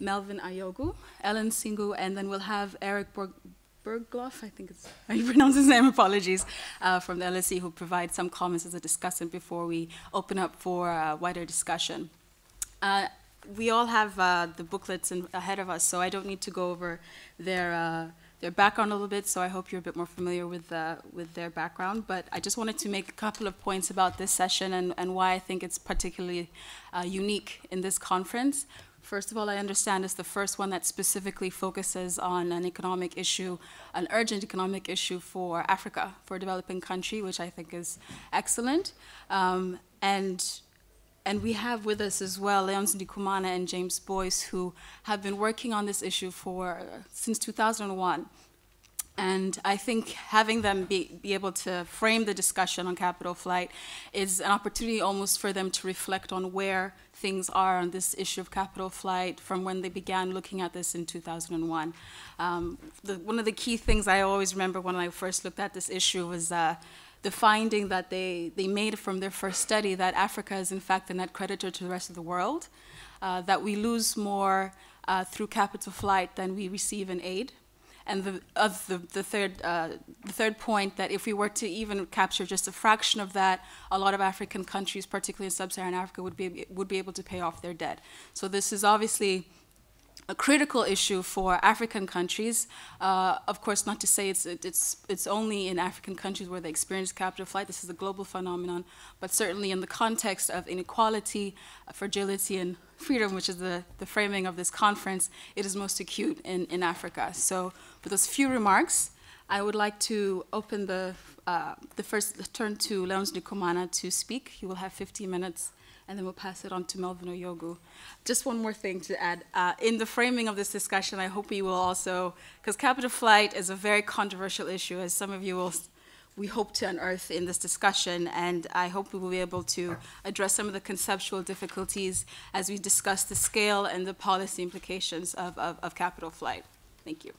Melvin Ayogu, Ellen Singu, and then we'll have Eric Bergloff, I think it's how you pronounce his name, apologies, from the LSE, who provide some comments as a discussant before we open up for wider discussion. We all have the booklets ahead of us, so I don't need to go over their background a little bit, so I hope you're a bit more familiar with their background. But I just wanted to make a couple of points about this session and why I think it's particularly unique in this conference. First of all, I understand it's the first one that specifically focuses on an economic issue, an urgent economic issue for Africa, for a developing country, which I think is excellent. And we have with us as well Léonce Ndikumana and James Boyce, who have been working on this issue since 2001. And I think having them be able to frame the discussion on capital flight is an opportunity almost for them to reflect on where things are on this issue of capital flight from when they began looking at this in 2001. One of the key things I always remember when I first looked at this issue was the finding that they made from their first study that Africa is in fact the net creditor to the rest of the world, that we lose more through capital flight than we receive in aid. And the third point, that if we were to even capture just a fraction of that, a lot of African countries, particularly in sub-Saharan Africa, would be able to pay off their debt. So this is obviously a critical issue for African countries. Of course, not to say it's only in African countries where they experience capital flight. This is a global phenomenon, but certainly in the context of inequality, fragility, and freedom, which is the framing of this conference, it is most acute in Africa. So with those few remarks, I would like to open the first turn to Léonce Ndikumana to speak. He will have 15 minutes. And then we'll pass it on to Melvin Ayogu. Just one more thing to add. In the framing of this discussion, I hope we will also, because capital flight is a very controversial issue, as some of you we hope to unearth in this discussion, and I hope we will be able to address some of the conceptual difficulties as we discuss the scale and the policy implications of capital flight. Thank you.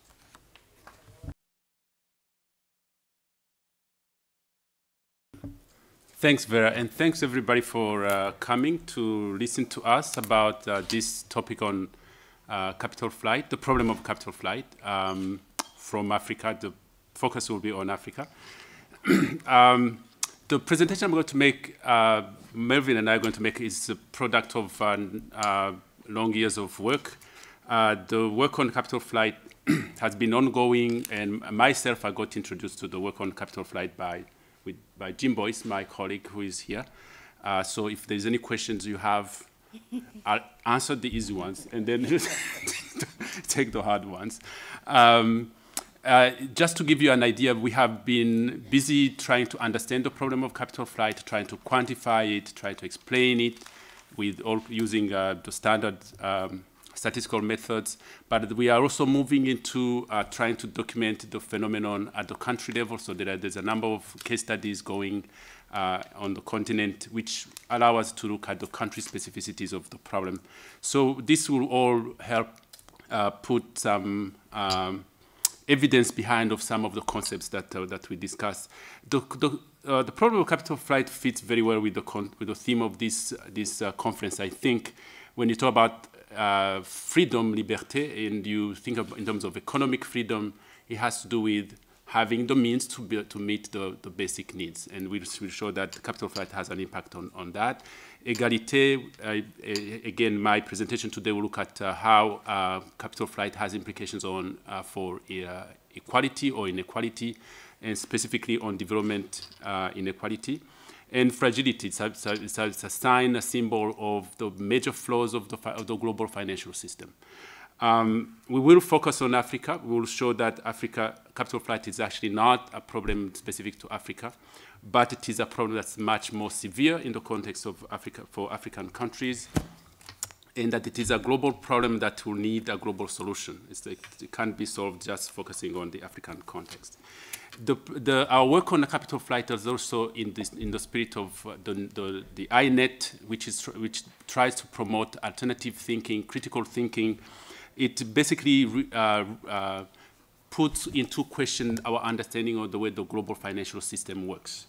Thanks, Vera, and thanks everybody for coming to listen to us about this topic on capital flight, the problem of capital flight from Africa. The focus will be on Africa. The presentation I'm going to make, Melvin and I are going to make, is a product of long years of work. The work on capital flight has been ongoing, and myself, I got introduced to the work on capital flight by Jim Boyce, my colleague who is here. So if there's any questions you have, I'll answer the easy ones and then take the hard ones. Just to give you an idea, we have been busy trying to understand the problem of capital flight, trying to quantify it, trying to explain it with using the standard statistical methods, but we are also moving into trying to document the phenomenon at the country level. So there's a number of case studies going on the continent, which allow us to look at the country specificities of the problem. So this will all help put some evidence behind of some of the concepts that we discussed. The problem of capital flight fits very well with the theme of this conference. I think when you talk about freedom, liberté, and you think of in terms of economic freedom, it has to do with having the means to meet the basic needs. And we'll show that capital flight has an impact on that. Égalité, again, my presentation today will look at how capital flight has implications for equality or inequality, and specifically on development inequality. And fragility, it's a sign, a symbol of the major flaws of the global financial system. We will focus on Africa. We will show that capital flight is actually not a problem specific to Africa, but it is a problem that's much more severe in the context of Africa for African countries, and that it is a global problem that will need a global solution. It can't be solved just focusing on the African context. Our work on the capital flight is also in the spirit of the INET, which tries to promote alternative thinking, critical thinking. It basically puts into question our understanding of the way the global financial system works.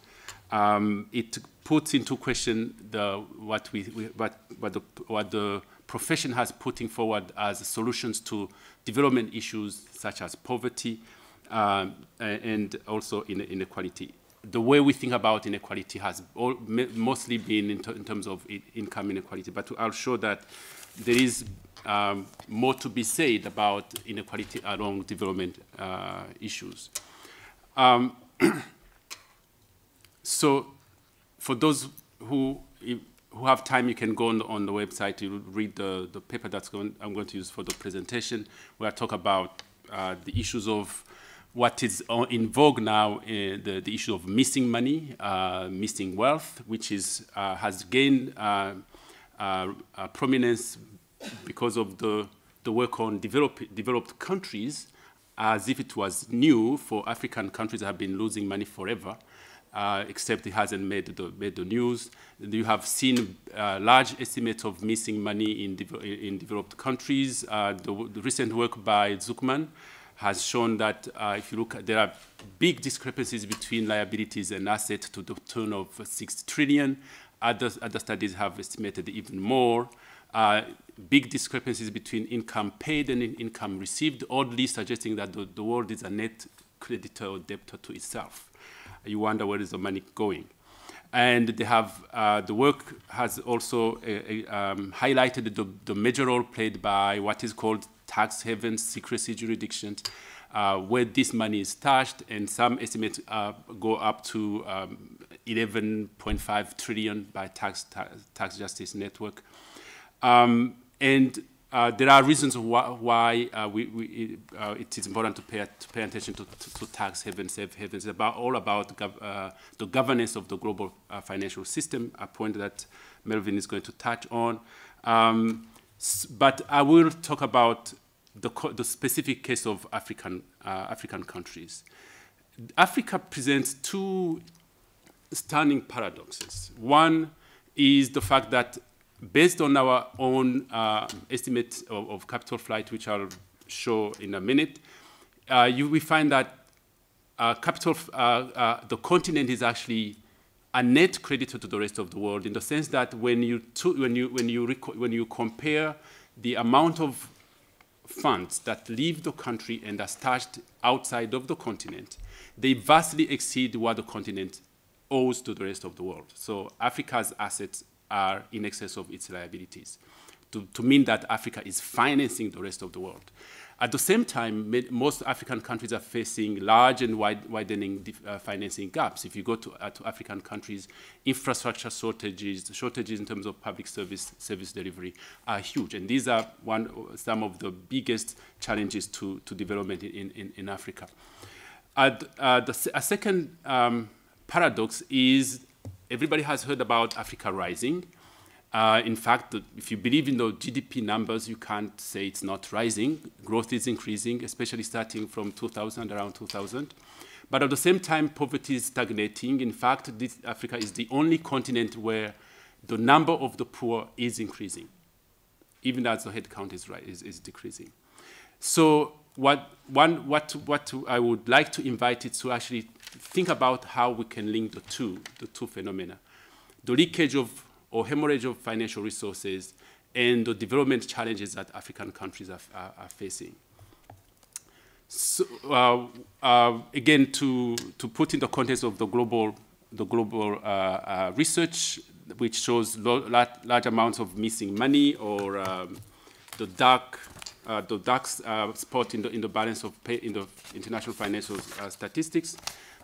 It puts into question what the profession has putting forward as solutions to development issues such as poverty and also inequality. The way we think about inequality has mostly been in terms of income inequality, but I'll show that there is more to be said about inequality along development issues. So for those who have time, you can go on the website to read the paper I'm going to use for the presentation, where I talk about the issues of what is in vogue now, the issue of missing money, missing wealth, which has gained prominence because of the work on developed countries, as if it was new for African countries that have been losing money forever. Except it hasn't made the news. You have seen large estimates of missing money in developed countries. The recent work by Zucman has shown that if you look, there are big discrepancies between liabilities and assets to the tune of 6 trillion. Other studies have estimated even more. Big discrepancies between income paid and income received, oddly suggesting that the world is a net creditor or debtor to itself. You wonder where is the money going. And they have, the work has also highlighted the major role played by what is called tax havens, secrecy jurisdictions, where this money is stashed, and some estimates go up to 11.5 trillion by Tax Justice Network. There are reasons why it is important to pay attention to tax havens, safe havens. It's all about the governance of the global financial system, a point that Melvin is going to touch on. But I will talk about the specific case of African countries. Africa presents two stunning paradoxes. One is the fact that, based on our own estimate of capital flight, which I'll show in a minute, we find that the continent is actually a net creditor to the rest of the world, in the sense that when you compare the amount of funds that leave the country and are stashed outside of the continent, they vastly exceed what the continent owes to the rest of the world. So Africa's assets are in excess of its liabilities, to mean that Africa is financing the rest of the world. At the same time, most African countries are facing large and widening financing gaps. If you go to African countries, infrastructure shortages in terms of public service delivery are huge. And these are some of the biggest challenges to development in Africa. A second paradox is, everybody has heard about Africa rising. In fact, if you believe in the GDP numbers, you can't say it's not rising. Growth is increasing, especially starting from around 2000. But at the same time, poverty is stagnating. In fact, Africa is the only continent where the number of the poor is increasing, even as the head count is decreasing. So what I would like to invite is to actually think about how we can link the two phenomena: the leakage of or hemorrhage of financial resources and the development challenges that African countries are facing. So again, to put in the context of the global research, which shows large amounts of missing money, or the dark spot in the balance of pay in the international financial statistics.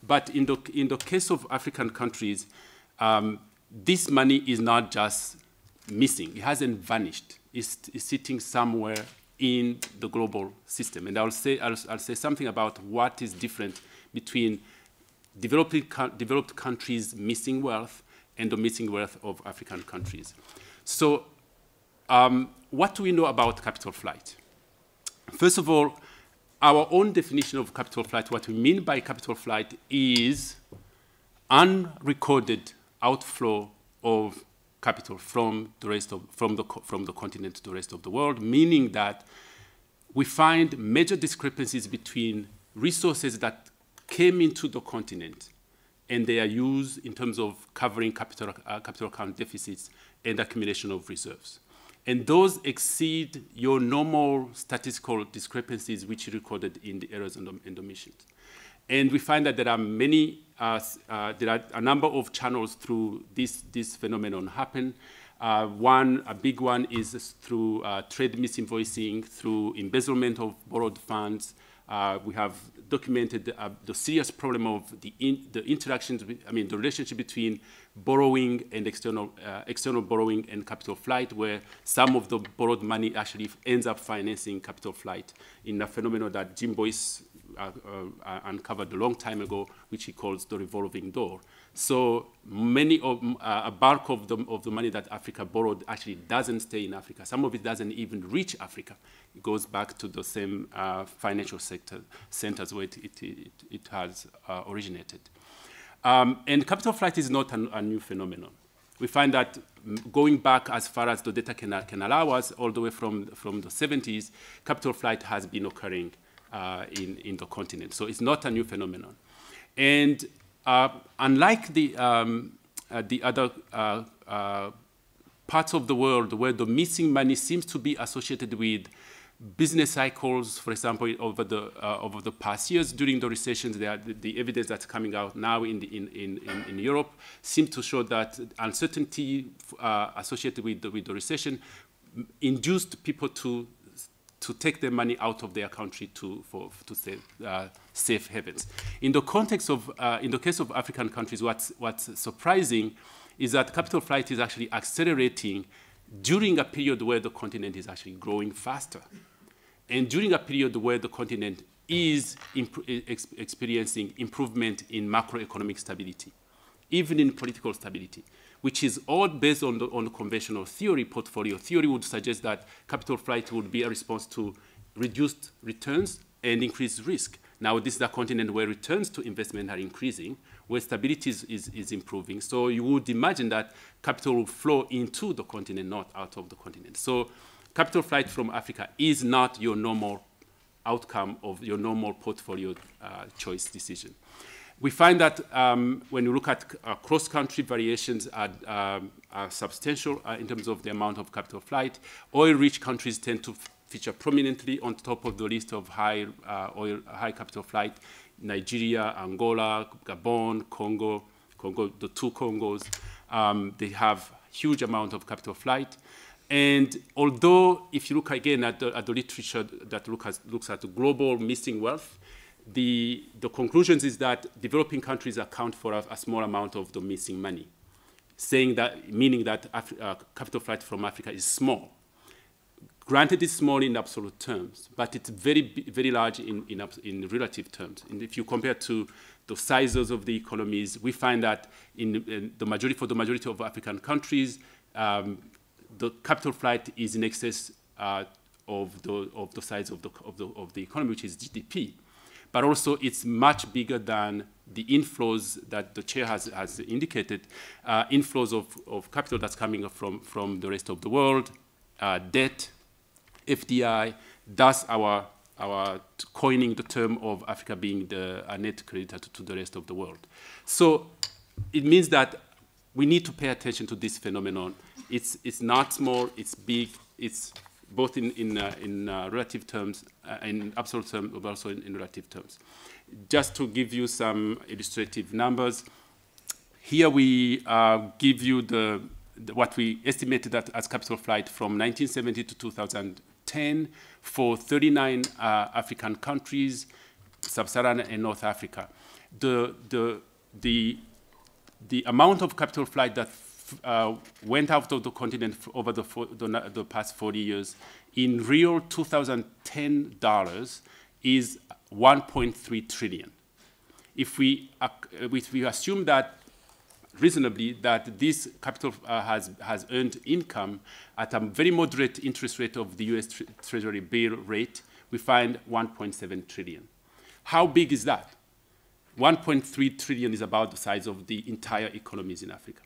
But in the case of African countries, this money is not just missing. It hasn't vanished. It's sitting somewhere in the global system. And I'll say something about what is different between developed countries' missing wealth and the missing wealth of African countries. So what do we know about capital flight? First of all, our own definition of capital flight, what we mean by capital flight is unrecorded outflow of capital from the continent to the rest of the world, meaning that we find major discrepancies between resources that came into the continent and they are used in terms of covering capital account deficits and accumulation of reserves. And those exceed your normal statistical discrepancies which you recorded in the errors and omissions. And we find that there are there are a number of channels through this phenomenon happen. A big one is through trade misinvoicing, through embezzlement of borrowed funds. We have documented the serious problem of the interactions, the relationship between borrowing and external borrowing and capital flight, where some of the borrowed money actually ends up financing capital flight in a phenomenon that Jim Boyce uncovered a long time ago, which he calls the revolving door. So a bulk of the money that Africa borrowed actually doesn't stay in Africa. Some of it doesn't even reach Africa. It goes back to the same financial centers where it has originated. And capital flight is not a new phenomenon. We find that going back as far as the data can allow us, all the way from the 70s, capital flight has been occurring in the continent. So it's not a new phenomenon. And unlike the other parts of the world where the missing money seems to be associated with business cycles, for example, over the past years during the recessions, the evidence that's coming out now in Europe seems to show that uncertainty associated with the recession induced people to take their money out of their country to safe havens. In the case of African countries, what's surprising is that capital flight is actually accelerating during a period where the continent is actually growing faster, and during a period where the continent is experiencing improvement in macroeconomic stability, even in political stability, which is all based on the conventional theory. Portfolio theory would suggest that capital flight would be a response to reduced returns and increased risk. Now, this is a continent where returns to investment are increasing, where stability is improving. So you would imagine that capital will flow into the continent, not out of the continent. So capital flight from Africa is not your normal outcome of your normal portfolio choice decision. We find that when you look at cross-country variations are substantial in terms of the amount of capital flight. Oil-rich countries tend to feature prominently on top of the list of high capital flight. Nigeria, Angola, Gabon, Congo, the two Congos, they have huge amount of capital flight. And although if you look again at the literature that looks at the global missing wealth, the conclusions is that developing countries account for a small amount of the missing money, meaning that capital flight from Africa is small. Granted, it's small in absolute terms, but it's very, very large in relative terms. And if you compare to the sizes of the economies, we find that for the majority of African countries, the capital flight is in excess of the size of the economy, which is GDP. But also, it's much bigger than the inflows that the chair has indicated, inflows of capital that's coming from the rest of the world, debt, FDI, thus our coining the term of Africa being a net creditor to the rest of the world. So it means that we need to pay attention to this phenomenon. It's not small, it's big, it's both in relative terms, in absolute terms, but also in relative terms. Just to give you some illustrative numbers, here we give you what we estimated that as capital flight from 1970 to 2010 for 39 African countries, Sub-Saharan and North Africa. The amount of capital flight that went out of the continent over the past 40 years in real 2010 dollars is 1.3 trillion. If we assume that reasonably that this capital has earned income at a very moderate interest rate of the US Treasury bill rate, we find 1.7 trillion. How big is that? 1.3 trillion is about the size of the entire economies in Africa.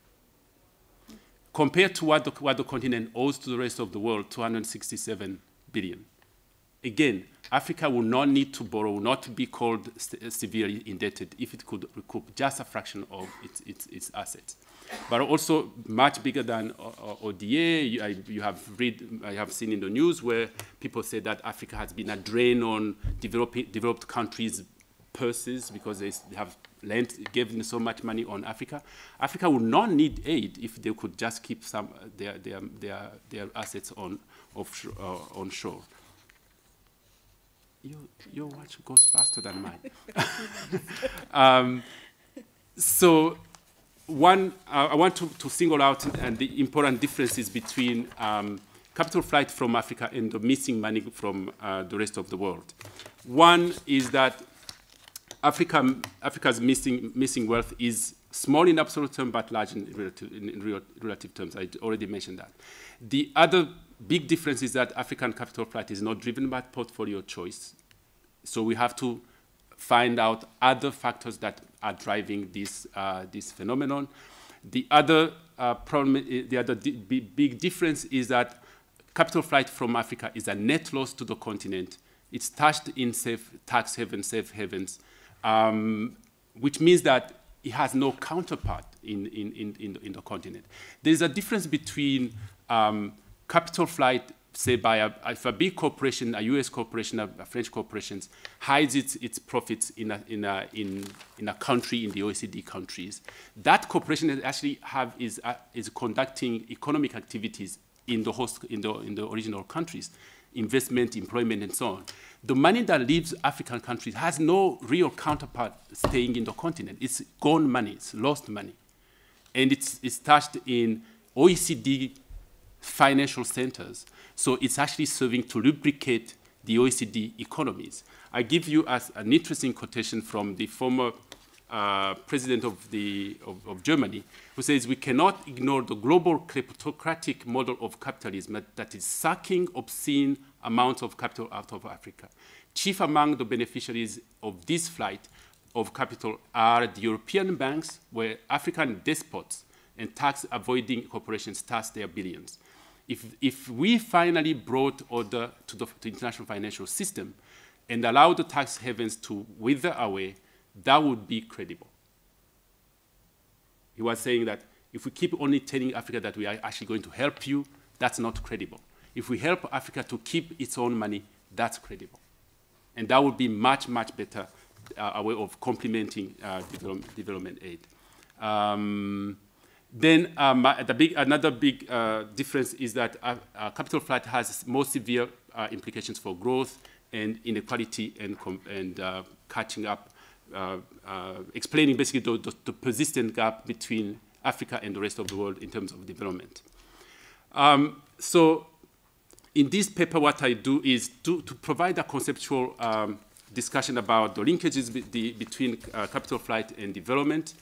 Compared to what the continent owes to the rest of the world, 267 billion. Again, Africa will not need to borrow, will not be called severely indebted if it could recoup just a fraction of its assets. But also much bigger than ODA. You have seen in the news where people say that Africa has been a drain on developed countries' purses because they have given so much money on Africa. Africa would not need aid if they could just keep some their assets onshore. Your watch goes faster than mine. So I want to single out the important differences between capital flight from Africa and the missing money from the rest of the world. One is that Africa's missing wealth is small in absolute terms, but large in relative terms. I already mentioned that. The other big difference is that African capital flight is not driven by portfolio choice. So we have to find out other factors that are driving this phenomenon. The other big difference is that capital flight from Africa is a net loss to the continent. It's touched in safe havens, which means that it has no counterpart in the continent. There's a difference between capital flight, say by if a big corporation, a U.S. corporation, a French corporation, hides its profits in a country, in the OECD countries. That corporation actually is conducting economic activities in the original countries, investment, employment, and so on. The money that leaves African countries has no real counterpart staying in the continent. It's gone money, it's lost money. And it's touched in OECD financial centers. So it's actually serving to lubricate the OECD economies. I give you an interesting quotation from the former president of Germany, who says, "We cannot ignore the global kleptocratic model of capitalism that is sucking obscene amounts of capital out of Africa. Chief among the beneficiaries of this flight of capital are the European banks, where African despots and tax-avoiding corporations tax their billions. If we finally brought order to the international financial system and allowed the tax havens to wither away, that would be credible." He was saying that if we keep only telling Africa that we are actually going to help you, that's not credible. If we help Africa to keep its own money, that's credible. And that would be much, much better a way of complementing development aid. Then another big difference is that capital flight has more severe implications for growth and inequality and catching up, explaining basically the persistent gap between Africa and the rest of the world in terms of development. So in this paper, what I do is to provide a conceptual discussion about the linkages between capital flight and development.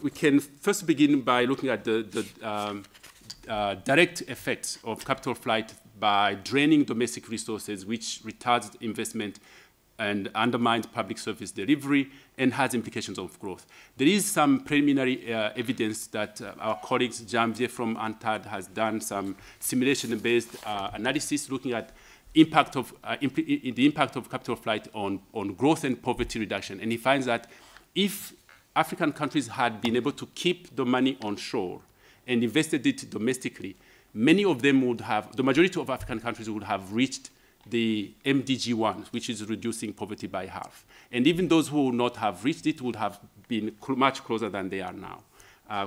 We can first begin by looking at the direct effects of capital flight by draining domestic resources, which retards investment and undermines public service delivery and has implications of growth. There is some preliminary evidence that our colleagues, Janvier from UNTAD, has done some simulation-based analysis looking at the impact of capital flight on growth and poverty reduction. And he finds that if African countries had been able to keep the money onshore and invested it domestically, many of them would have, the majority of African countries would have reached the MDG 1, which is reducing poverty by half. And even those who would not have reached it would have been much closer than they are now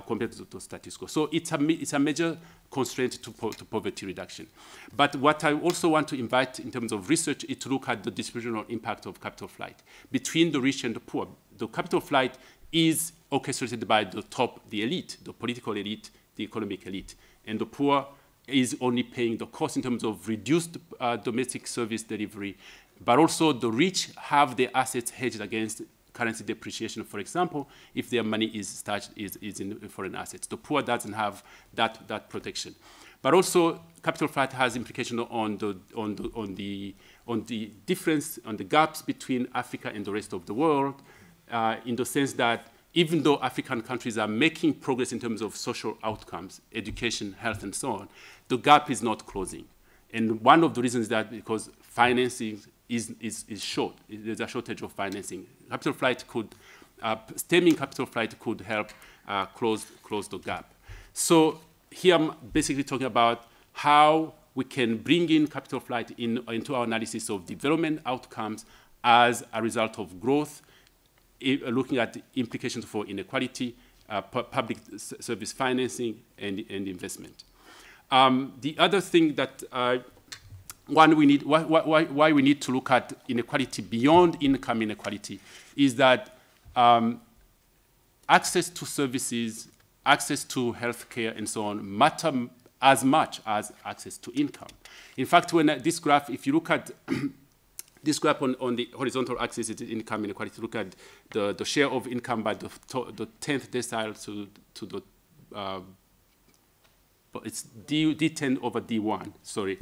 compared to the status quo. So it's a major constraint to poverty reduction. But what I also want to invite in terms of research is to look at the distributional impact of capital flight between the rich and the poor. The capital flight is orchestrated by the top, the elite, the political elite, the economic elite, and the poor is only paying the cost in terms of reduced domestic service delivery, but also the rich have their assets hedged against currency depreciation, for example, if their money is in foreign assets. The poor doesn't have that protection. But also, capital flight has implication on the difference, on the gaps between Africa and the rest of the world, in the sense that even though African countries are making progress in terms of social outcomes, education, health, and so on, the gap is not closing. And one of the reasons is that because financing is short. There's a shortage of financing. Capital flight could, stemming capital flight could help close the gap. So here I'm basically talking about how we can bring in capital flight into our analysis of development outcomes as a result of growth, looking at the implications for inequality, public service financing, and investment. The other thing that why we need to look at inequality beyond income inequality is that access to services, access to healthcare, and so on matter as much as access to income. In fact, when this graph, if you look at this graph on the horizontal axis is income inequality, look at the share of income by the 10th decile to the it's D10 over D1, sorry.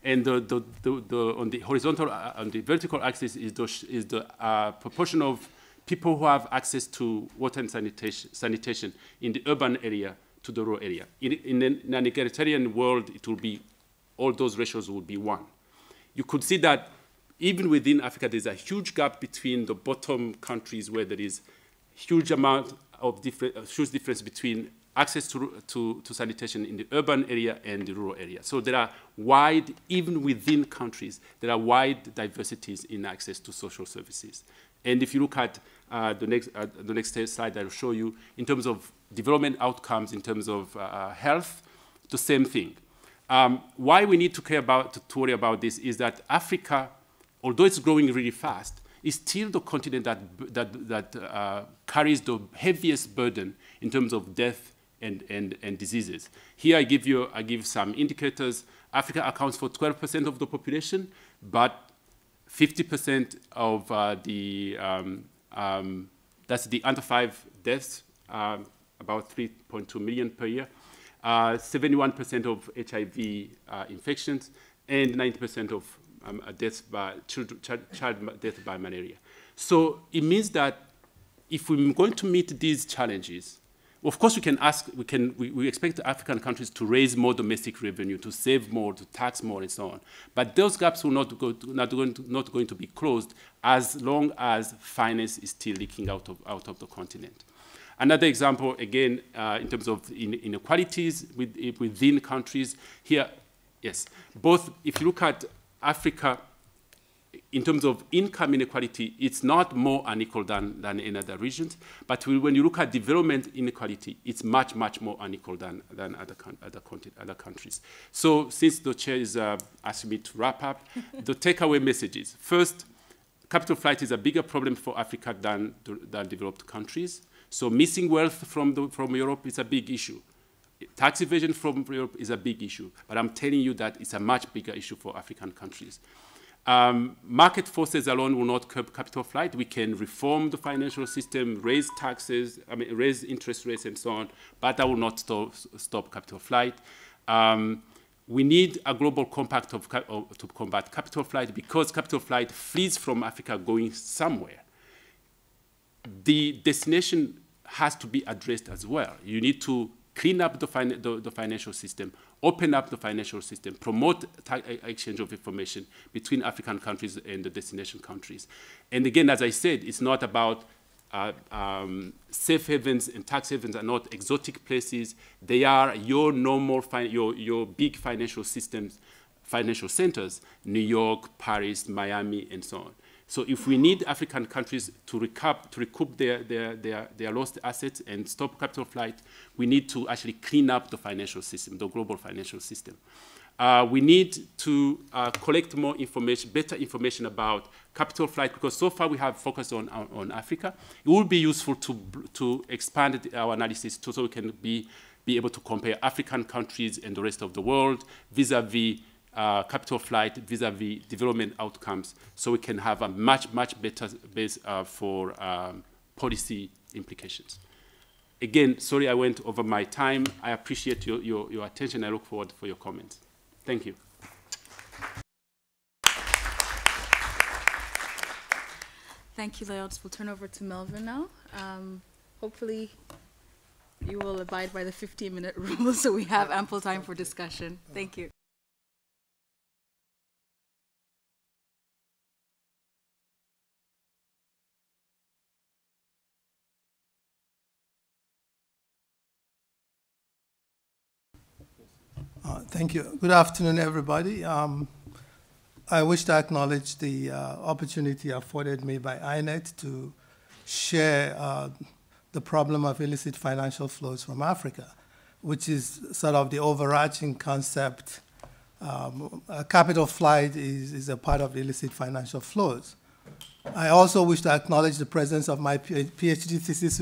And on the horizontal, on the vertical axis is the proportion of people who have access to water and sanitation in the urban area to the rural area. In an egalitarian world, it will be, all those ratios will be 1. You could see that even within Africa, there's a huge gap between the bottom countries where there is huge amount of huge difference between access to sanitation in the urban area and the rural area. So there are wide, even within countries, there are wide diversities in access to social services. And if you look at the next slide, I'll show you, in terms of development outcomes, in terms of health, the same thing. Why we need to to worry about this is that Africa, although it's growing really fast, is still the continent that carries the heaviest burden in terms of death and diseases. Here I give some indicators. Africa accounts for 12% of the population, but 50% of that's the under 5 deaths, about 3.2 million per year, 71% of HIV infections, and 90% of deaths by child death by malaria. So it means that if we're going to meet these challenges, of course we expect African countries to raise more domestic revenue, to save more, to tax more, and so on. But those gaps will not going to be closed as long as finance is still leaking out of the continent. Another example, again, in terms of inequalities within countries, here, yes, both, if you look at Africa, in terms of income inequality, it's not more unequal than in other regions. But when you look at development inequality, it's much, much more unequal than other countries. So since the chair is asking me to wrap up, the takeaway messages. First, capital flight is a bigger problem for Africa than developed countries. So missing wealth from Europe is a big issue. Tax evasion from Europe is a big issue. But I'm telling you that it's a much bigger issue for African countries. Market forces alone will not curb capital flight. We can reform the financial system, raise taxes, raise interest rates and so on, but that will not stop capital flight. We need a global compact to combat capital flight, because capital flight flees from Africa going somewhere. The destination has to be addressed as well. You need to clean up the financial system, open up the financial system, promote exchange of information between African countries and the destination countries. And again, as I said, it's not about safe havens and tax havens are not exotic places. They are your normal, your big financial systems, financial centers, New York, Paris, Miami, and so on. So if we need African countries to recoup their lost assets and stop capital flight, we need to actually clean up the financial system, the global financial system. We need to collect more information, better information about capital flight, because so far we have focused on Africa. It would be useful to expand our analysis so we can be able to compare African countries and the rest of the world vis-a-vis capital flight, vis-a-vis development outcomes, so we can have a much better base for policy implications. Again, sorry I went over my time. I appreciate your attention. I look forward for your comments. Thank you. Thank you, Leon. We'll turn over to Melvin now. Hopefully, you will abide by the 15-minute rule so we have ample time for discussion. Thank you. Thank you. Good afternoon, everybody. I wish to acknowledge the opportunity afforded me by INET to share the problem of illicit financial flows from Africa, which is sort of the overarching concept. Capital flight is a part of the illicit financial flows. I also wish to acknowledge the presence of my PhD thesis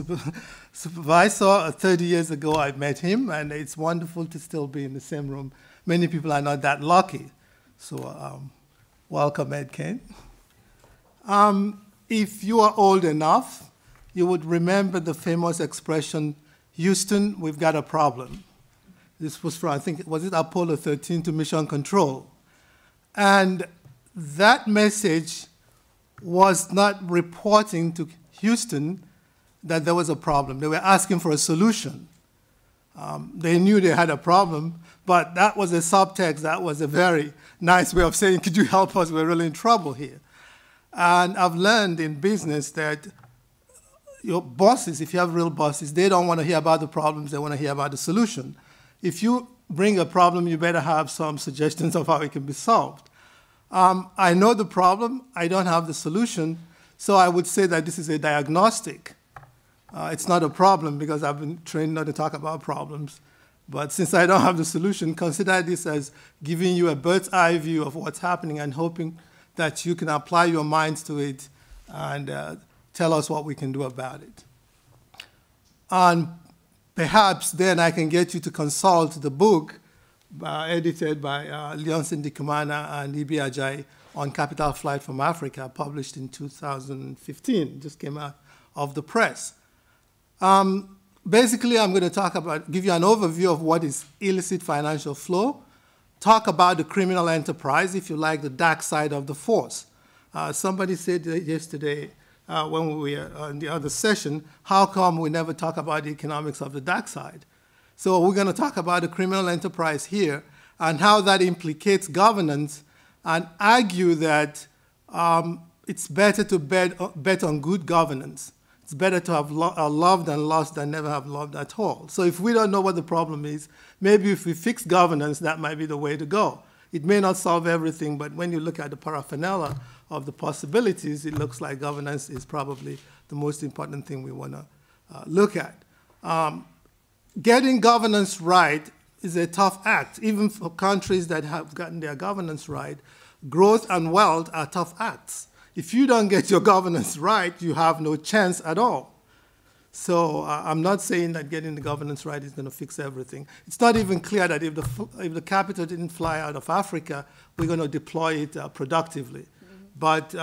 supervisor. 30 years ago, I met him, and it's wonderful to still be in the same room. Many people are not that lucky. So welcome, Ed Kane. If you are old enough, you would remember the famous expression, Houston, we've got a problem. This was from, I think, was it Apollo 13 to Mission Control? And that message was not reporting to Houston that there was a problem. They were asking for a solution. They knew they had a problem, but that was a subtext. That was a very nice way of saying, could you help us? We're really in trouble here. And I've learned in business that your bosses, if you have real bosses, they don't want to hear about the problems. They want to hear about the solution. If you bring a problem, you better have some suggestions of how it can be solved. I know the problem. I don't have the solution. So I would say that this is a diagnostic. It's not a problem because I've been trained not to talk about problems. But since I don't have the solution, consider this as giving you a bird's eye view of what's happening and hoping that you can apply your minds to it and tell us what we can do about it. And perhaps then I can get you to consult the book edited by Leonce Ndikumana and Ibi Ajayi on Capital Flight from Africa, published in 2015, just came out of the press. Basically, I'm going to give you an overview of what is illicit financial flow, talk about the criminal enterprise, if you like, the dark side of the force. Somebody said yesterday when we were on the other session, how come we never talk about the economics of the dark side? So we're going to talk about the criminal enterprise here and how that implicates governance and argue that it's better to bet on good governance. It's better to have loved and lost than never have loved at all. So if we don't know what the problem is, maybe if we fix governance, that might be the way to go. It may not solve everything, but when you look at the paraphernalia of the possibilities, it looks like governance is probably the most important thing we want to look at. Getting governance right is a tough act. Even for countries that have gotten their governance right, growth and wealth are tough acts. If you don't get your governance right, you have no chance at all. So I'm not saying that getting the governance right is going to fix everything. It's not even clear that if the capital didn't fly out of Africa, we're going to deploy it productively. But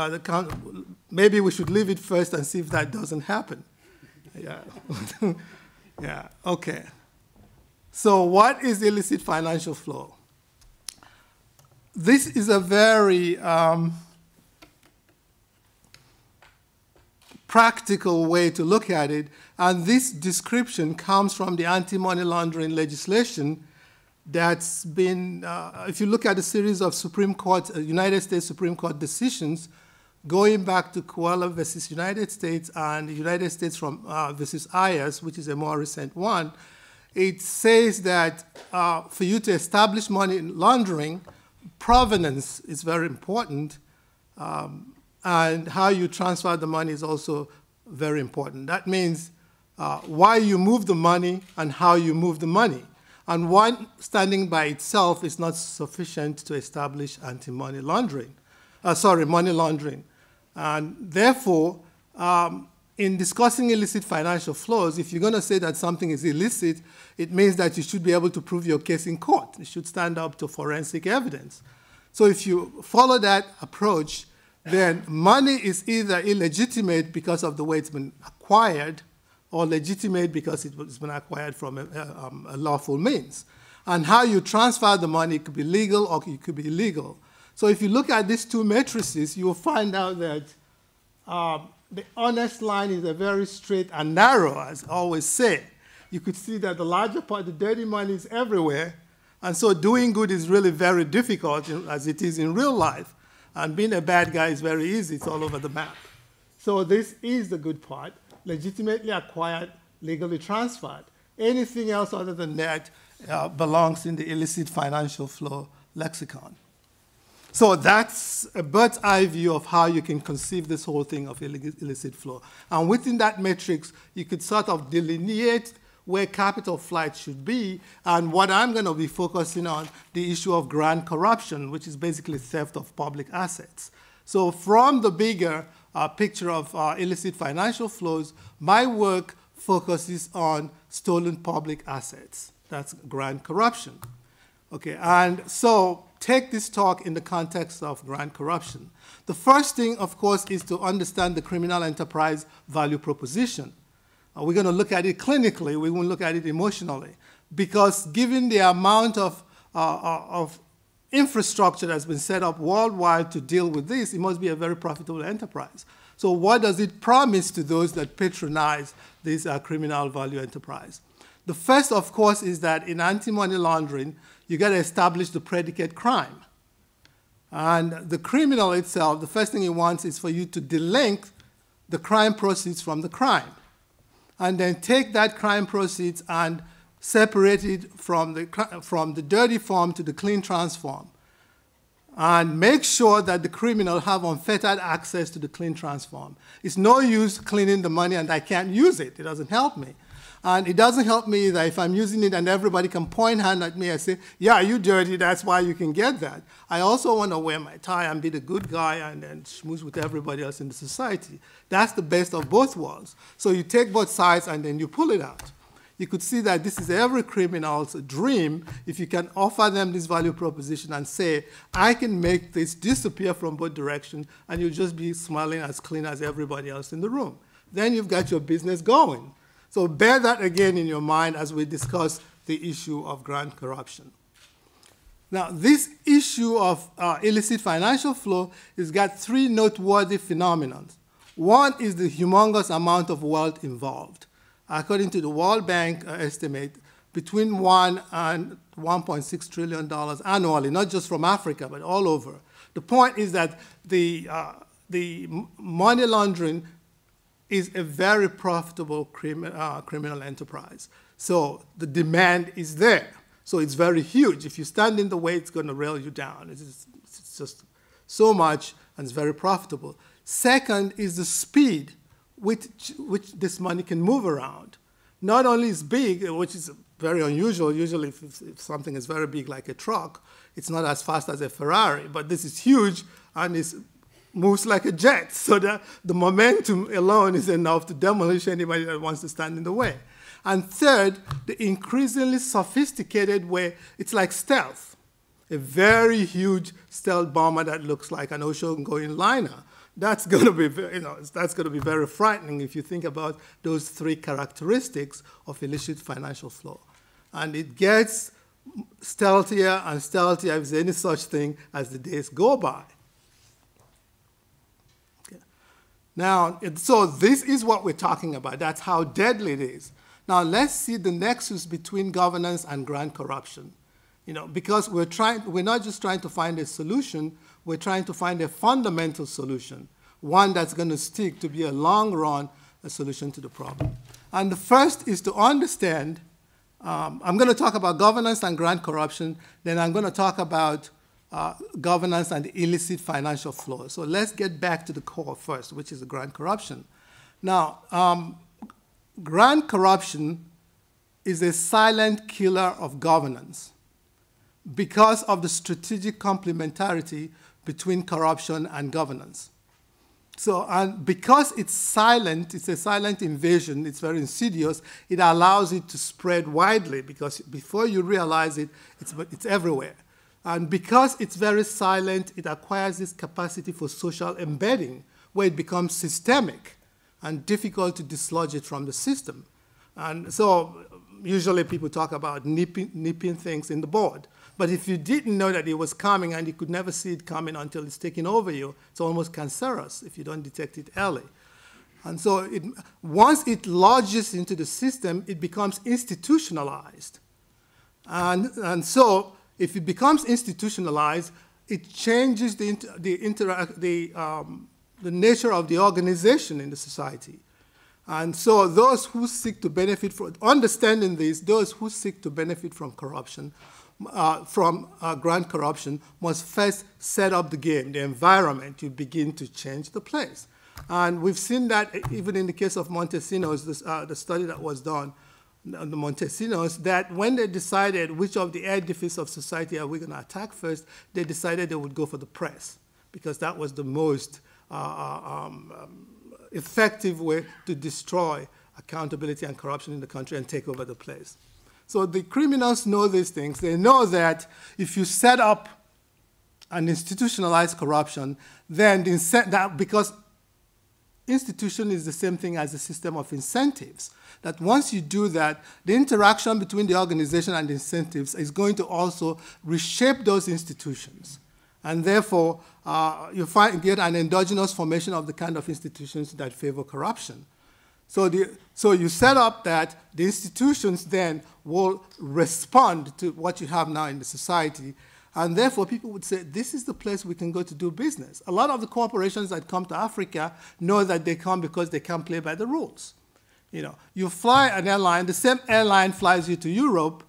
maybe we should leave it first and see if that doesn't happen. Yeah. Yeah, okay. So what is illicit financial flow? This is a very practical way to look at it, and this description comes from the anti-money laundering legislation that's been, if you look at a series of Supreme Court, United States Supreme Court decisions, going back to Koala versus United States and the United States versus Ayers, which is a more recent one, it says that for you to establish money laundering, provenance is very important, and how you transfer the money is also very important. That means why you move the money and how you move the money. And one standing by itself is not sufficient to establish anti-money laundering, money laundering. And therefore, in discussing illicit financial flows, if you're going to say that something is illicit, it means that you should be able to prove your case in court. It should stand up to forensic evidence. So if you follow that approach, then money is either illegitimate because of the way it's been acquired or legitimate because it's been acquired from a lawful means. And how you transfer the money could be legal or it could be illegal. So if you look at these two matrices, you will find out that the honest line is a very straight and narrow, as I always say. You could see that the larger part, the dirty money is everywhere. And so doing good is really very difficult, as it is in real life. And being a bad guy is very easy. It's all over the map. So this is the good part, legitimately acquired, legally transferred. Anything else other than that belongs in the illicit financial flow lexicon. So that's a bird's eye view of how you can conceive this whole thing of illicit flow. And within that matrix, you could sort of delineate where capital flight should be. And what I'm going to be focusing on, the issue of grand corruption, which is basically theft of public assets. So from the bigger picture of illicit financial flows, my work focuses on stolen public assets. That's grand corruption. Okay, and so take this talk in the context of grand corruption. The first thing, of course, is to understand the criminal enterprise value proposition. We're going to look at it clinically. We won't look at it emotionally. Because given the amount of infrastructure that's been set up worldwide to deal with this, it must be a very profitable enterprise. So what does it promise to those that patronize this criminal value enterprise? The first, of course, is that in anti-money laundering, you got to establish the predicate crime. And the criminal itself, the first thing he wants is for you to delink the crime proceeds from the crime. And then take that crime proceeds and separate it from the dirty form to the clean transform. And make sure that the criminal have unfettered access to the clean transform. It's no use cleaning the money and I can't use it. It doesn't help me. And it doesn't help me either if I'm using it and everybody can point hand at me and say, yeah, you dirty, that's why you can get that. I also want to wear my tie and be the good guy and schmooze with everybody else in the society. That's the best of both worlds. So you take both sides and then you pull it out. You could see that this is every criminal's dream if you can offer them this value proposition and say, I can make this disappear from both directions and you'll just be smiling as clean as everybody else in the room. Then you've got your business going. So bear that again in your mind as we discuss the issue of grand corruption. Now, this issue of illicit financial flow has got three noteworthy phenomena. One is the humongous amount of wealth involved. According to the World Bank estimate, between $1 and $1.6 trillion annually, not just from Africa, but all over. The point is that the money laundering is a very profitable criminal enterprise. So the demand is there. So it's very huge. If you stand in the way, it's going to rail you down. It's just so much, and it's very profitable. Second is the speed with which this money can move around. Not only is big, which is very unusual. Usually if something is very big like a truck, it's not as fast as a Ferrari, but this is huge and it moves like a jet. So the momentum alone is enough to demolish anybody that wants to stand in the way. And third, the increasingly sophisticated way, it's like stealth. A very huge stealth bomber that looks like an ocean-going liner. That's going to be, that's going to be very frightening if you think about those three characteristics of illicit financial flow. And it gets stealthier and stealthier, if there's any such thing, as the days go by. Okay. Now, so this is what we're talking about. That's how deadly it is. Now, let's see the nexus between governance and grand corruption. Because we're not just trying to find a solution, we're trying to find a fundamental solution, one that's going to stick to be a long-run solution to the problem. And the first is to understand, I'm going to talk about governance and grand corruption, then I'm going to talk about governance and illicit financial flow. So let's get back to the core first, which is the grand corruption. Now, grand corruption is a silent killer of governance because of the strategic complementarity between corruption and governance. So, and because it's silent, it's a silent invasion, it's very insidious, it allows it to spread widely because before you realize it, it's everywhere. And because it's very silent, it acquires this capacity for social embedding where it becomes systemic and difficult to dislodge it from the system. And so usually people talk about nipping things in the bud. But if you didn't know that it was coming and you could never see it coming until it's taken over you, it's almost cancerous if you don't detect it early. And so once it lodges into the system, it becomes institutionalized. And so if it becomes institutionalized, it changes the nature of the organization in the society. And so those who seek to benefit from, understanding this, those who seek to benefit from corruption, grand corruption, must first set up the game, the environment, to begin to change the place. And we've seen that even in the case of Montesinos, the study that was done, the Montesinos, that when they decided which of the edifices of society are we going to attack first, they decided they would go for the press, because that was the most effective way to destroy accountability and corruption in the country and take over the place. So the criminals know these things. They know that if you set up and institutionalize corruption, then because institution is the same thing as a system of incentives, that once you do that, the interaction between the organization and the incentives is going to also reshape those institutions. And therefore, you get an endogenous formation of the kind of institutions that favor corruption. So you set up that the institutions then will respond to what you have now in the society, and therefore people would say, this is the place we can go to do business. A lot of the corporations that come to Africa know that they come because they can't play by the rules. You fly an airline, the same airline flies you to Europe,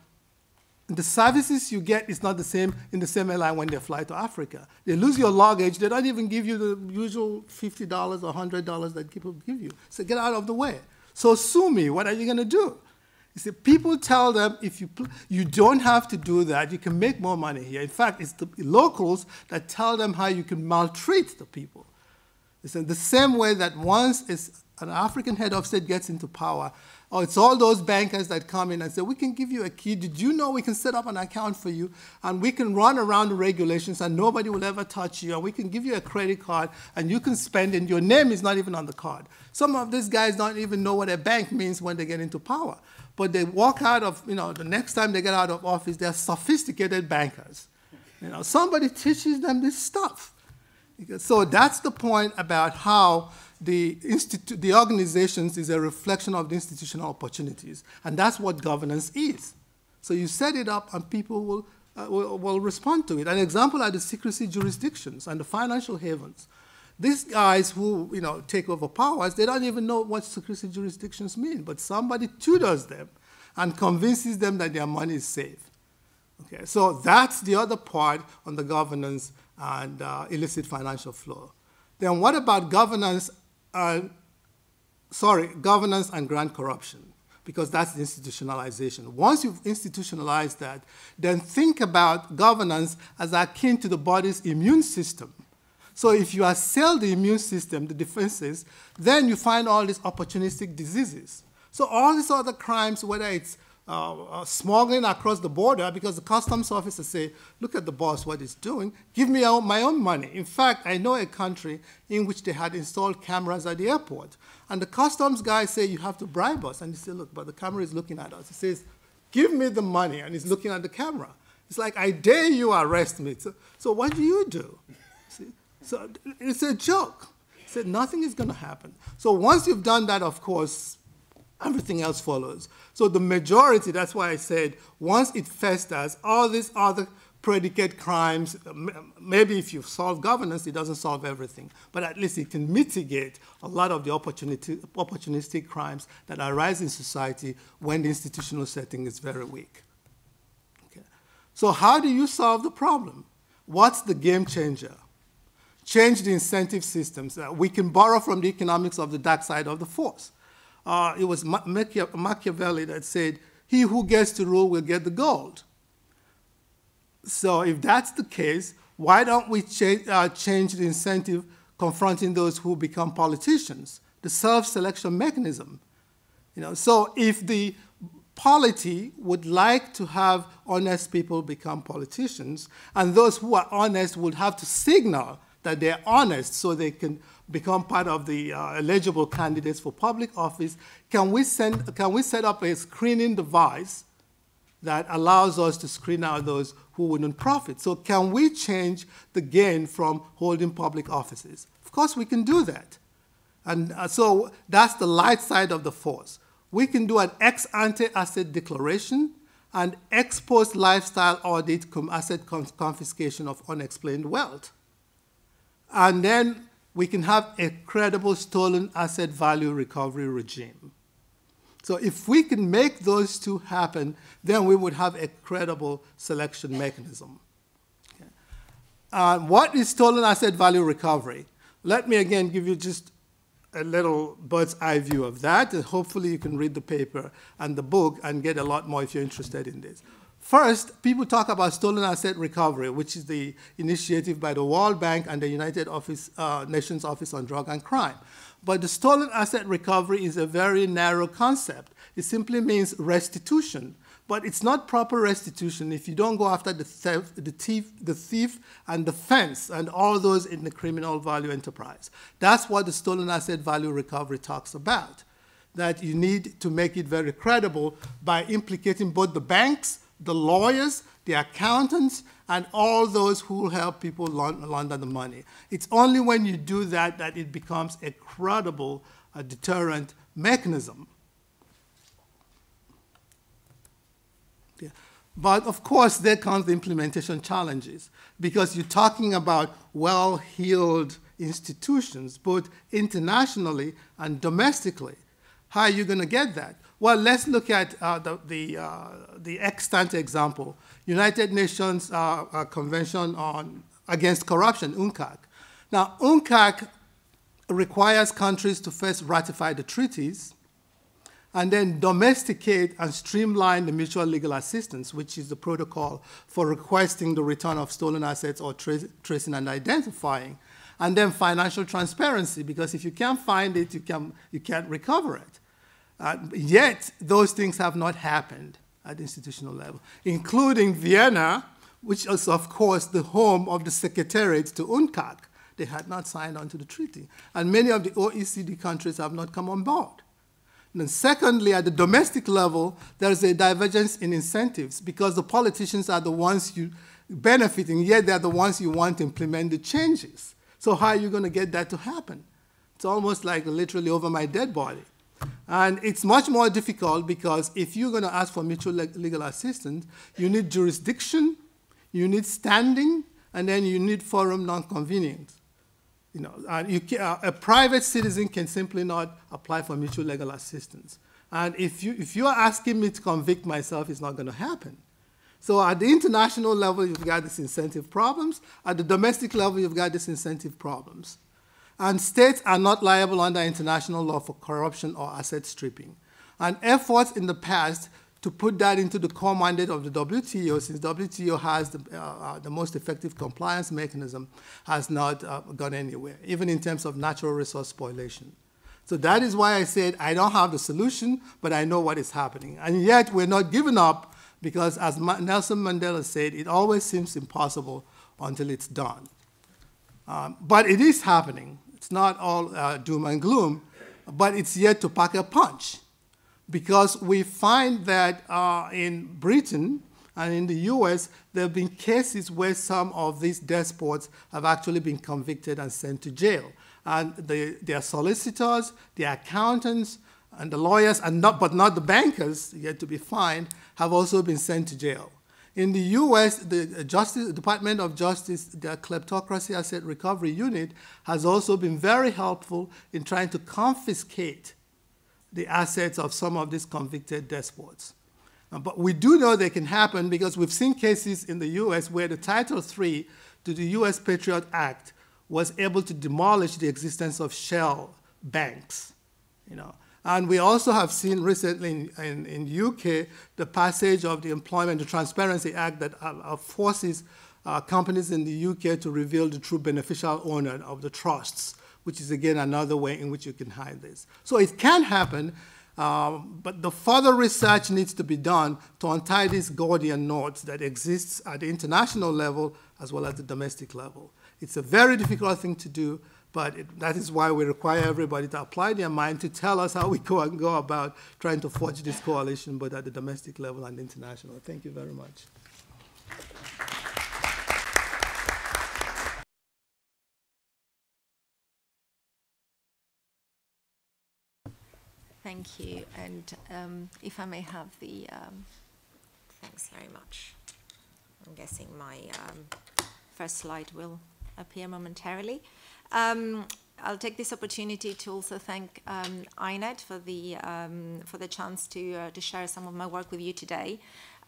the services you get is not the same in the same airline when they fly to Africa. They lose your luggage. They don't even give you the usual $50 or $100 that people give you. So get out of the way. So sue me. What are you going to do? You see, people tell them if you don't have to do that, you can make more money here. In fact, it's the locals that tell them how you can maltreat the people. It's in the same way that once an African head of state gets into power, it's all those bankers that come in and say, we can give you a key. Did you know we can set up an account for you? And we can run around the regulations and nobody will ever touch you. And we can give you a credit card and you can spend it. Your name is not even on the card. Some of these guys don't even know what a bank means when they get into power. But they walk out of, the next time they get out of office, they're sophisticated bankers. Somebody teaches them this stuff. So that's the point about how the organizations is a reflection of the institutional opportunities, and that's what governance is. So you set it up, and people will respond to it. An example are the secrecy jurisdictions and the financial havens. These guys who take over powers, they don't even know what secrecy jurisdictions mean, but somebody tutors them and convinces them that their money is safe. Okay, so that's the other part on the governance and illicit financial flow. Then what about governance and grand corruption? Because that's the institutionalization. Once you've institutionalized that, then think about governance as akin to the body's immune system. So if you assail the immune system, the defenses, then you find all these opportunistic diseases. So all these other crimes, whether it's smuggling across the border, because the customs officers say, look at the boss, what he's doing, give me my own money. In fact, I know a country in which they had installed cameras at the airport. And the customs guys say, you have to bribe us. And he said, look, but the camera is looking at us. He says, give me the money. And he's looking at the camera. It's like, I dare you arrest me. So what do you do? See? So it's a joke. He said, nothing is going to happen. So once you've done that, of course, everything else follows. So the majority, that's why I said, once it festers, all these other predicate crimes, maybe if you solve governance, it doesn't solve everything, but at least it can mitigate a lot of the opportunistic crimes that arise in society when the institutional setting is very weak. Okay. So how do you solve the problem? What's the game changer? Change the incentive systems. We can borrow from the economics of the dark side of the force. It was Machiavelli that said, he who gets to rule will get the gold. So if that's the case, why don't we change the incentive confronting those who become politicians, the self-selection mechanism? So if the polity would like to have honest people become politicians, and those who are honest would have to signal that they're honest so they can become part of the eligible candidates for public office, can we set up a screening device that allows us to screen out those who wouldn't profit? So can we change the gain from holding public offices? Of course we can do that. And so that's the light side of the force. We can do an ex-ante asset declaration and ex-post lifestyle audit asset confiscation of unexplained wealth. And then we can have a credible stolen asset value recovery regime. So if we can make those two happen, then we would have a credible selection mechanism. Okay. What is stolen asset value recovery? Let me again give you just a little bird's eye view of that, and hopefully you can read the paper and the book and get a lot more if you're interested in this. First, people talk about stolen asset recovery, which is the initiative by the World Bank and the United Nations Office on Drug and Crime. But the stolen asset recovery is a very narrow concept. It simply means restitution. But it's not proper restitution if you don't go after the thief, and the fence, and all those in the criminal value enterprise. That's what the stolen asset value recovery talks about, that you need to make it very credible by implicating both the banks, the lawyers, the accountants, and all those who will help people launder the money. It's only when you do that that it becomes a credible deterrent mechanism. Yeah. But of course, there comes the implementation challenges, because you're talking about well-heeled institutions, both internationally and domestically. How are you going to get that? Well, let's look at the extant example, United Nations Convention Against Corruption, UNCAC. Now, UNCAC requires countries to first ratify the treaties and then domesticate and streamline the mutual legal assistance, which is the protocol for requesting the return of stolen assets or tracing and identifying, and then financial transparency, because if you can't find it, you can't recover it. Yet, those things have not happened at institutional level, including Vienna, which is, of course, the home of the secretariat to UNCAC. They had not signed on to the treaty. And many of the OECD countries have not come on board. And then secondly, at the domestic level, there's a divergence in incentives, because the politicians are the ones benefiting, yet they're the ones you want to implement the changes. So how are you going to get that to happen? It's almost like literally over my dead body. And it's much more difficult because if you're going to ask for mutual legal assistance, you need jurisdiction, you need standing, and then you need forum non-convenience. You know, a private citizen can simply not apply for mutual legal assistance. And if you are asking me to convict myself, it's not going to happen. So at the international level, you've got these incentive problems. At the domestic level, you've got these incentive problems. And states are not liable under international law for corruption or asset stripping. And efforts in the past to put that into the core mandate of the WTO, since WTO has the most effective compliance mechanism, has not gone anywhere, even in terms of natural resource spoliation. So that is why I said I don't have the solution, but I know what is happening. And yet we're not giving up, because as Nelson Mandela said, it always seems impossible until it's done. But it is happening. It's not all doom and gloom, but it's yet to pack a punch, because we find that in Britain and in the US, there have been cases where some of these despots have actually been convicted and sent to jail. And their solicitors, the accountants, and the lawyers, but not the bankers, yet to be fined, have also been sent to jail. In the US, the Department of Justice, the Kleptocracy Asset Recovery Unit, has also been very helpful in trying to confiscate the assets of some of these convicted despots. But we do know they can happen, because we've seen cases in the US where the Title III to the US Patriot Act was able to demolish the existence of shell banks. You know. And we also have seen recently in UK the passage of the Employment and Transparency Act that forces companies in the UK to reveal the true beneficial owner of the trusts, which is, again, another way in which you can hide this. So it can happen, but the further research needs to be done to untie these Gordian knots that exists at the international level as well as the domestic level. It's a very difficult thing to do, but that is why we require everybody to apply their mind to tell us how we go about trying to forge this coalition, both at the domestic level and international. Thank you very much. Thank you. And if I may have the... thanks very much. I'm guessing my first slide will appear momentarily. I'll take this opportunity to also thank INET for the chance to share some of my work with you today.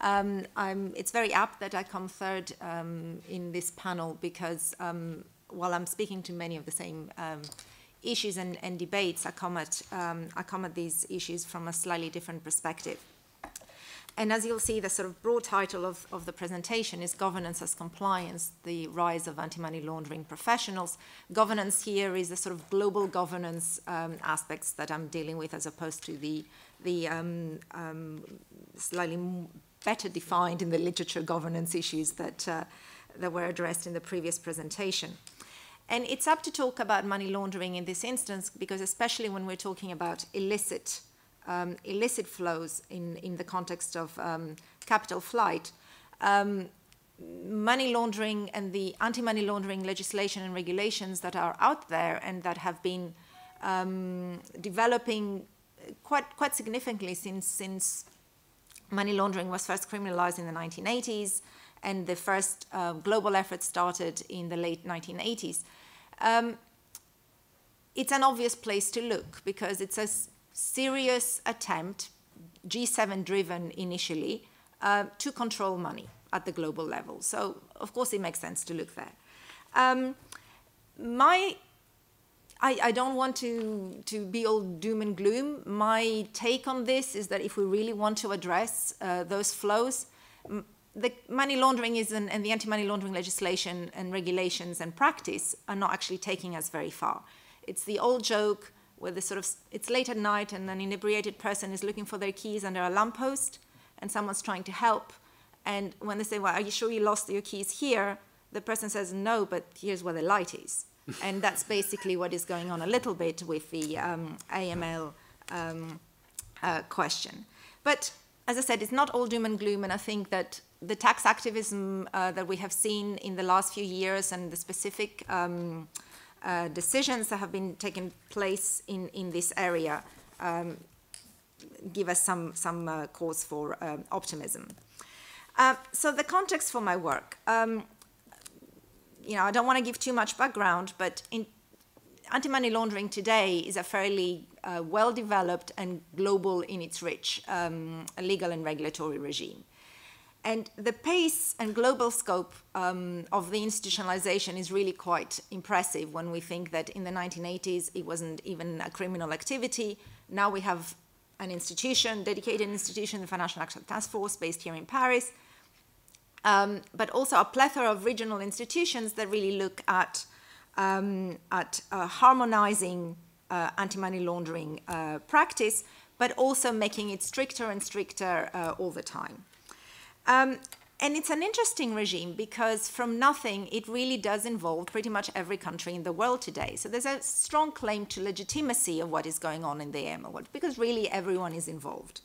It's very apt that I come third in this panel because while I'm speaking to many of the same issues and debates, I come at these issues from a slightly different perspective. And as you'll see, the sort of broad title of the presentation is Governance as Compliance, the Rise of Anti-Money Laundering Professionals. Governance here is the sort of global governance aspects that I'm dealing with, as opposed to the slightly better defined in the literature governance issues that were addressed in the previous presentation. And it's up to talk about money laundering in this instance, because especially when we're talking about illicit flows in the context of capital flight, money laundering and the anti-money laundering legislation and regulations that are out there and that have been developing quite significantly since money laundering was first criminalized in the 1980s and the first global effort started in the late 1980s. It's an obvious place to look because it's a serious attempt, G7 driven initially, to control money at the global level. So, of course, it makes sense to look there. I don't want to be all doom and gloom. My take on this is that if we really want to address those flows, the money laundering and the anti-money laundering legislation and regulations and practice are not actually taking us very far. It's the old joke where it's late at night and an inebriated person is looking for their keys under a lamppost and someone's trying to help. And when they say, well, are you sure you lost your keys here? The person says, no, but here's where the light is. And that's basically what is going on a little bit with the AML question. But as I said, it's not all doom and gloom, and I think that the tax activism that we have seen in the last few years and the specific decisions that have been taking place in this area give us some cause for optimism. So the context for my work, I don't want to give too much background, but anti-money laundering today is a fairly well-developed and global in its reach legal and regulatory regime. And the pace and global scope of the institutionalization is really quite impressive when we think that in the 1980s it wasn't even a criminal activity. Now we have an institution, dedicated institution, the Financial Action Task Force based here in Paris, but also a plethora of regional institutions that really look at harmonizing anti-money laundering practice, but also making it stricter and stricter all the time. And it's an interesting regime because from nothing, it really does involve pretty much every country in the world today. So there's a strong claim to legitimacy of what is going on in the AML world because really everyone is involved.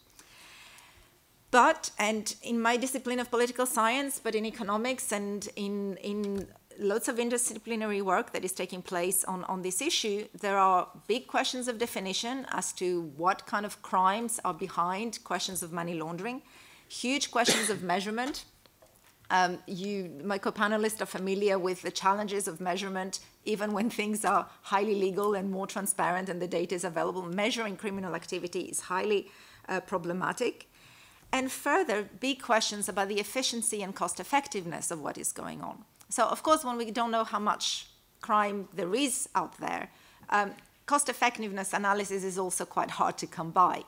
But, and in my discipline of political science, but in economics and in lots of interdisciplinary work that is taking place on this issue, there are big questions of definition as to what kind of crimes are behind questions of money laundering. Huge questions of measurement. My co-panelists are familiar with the challenges of measurement, even when things are highly legal and more transparent and the data is available. Measuring criminal activity is highly problematic. And further, big questions about the efficiency and cost effectiveness of what is going on. So, of course, when we don't know how much crime there is out there, cost effectiveness analysis is also quite hard to come by.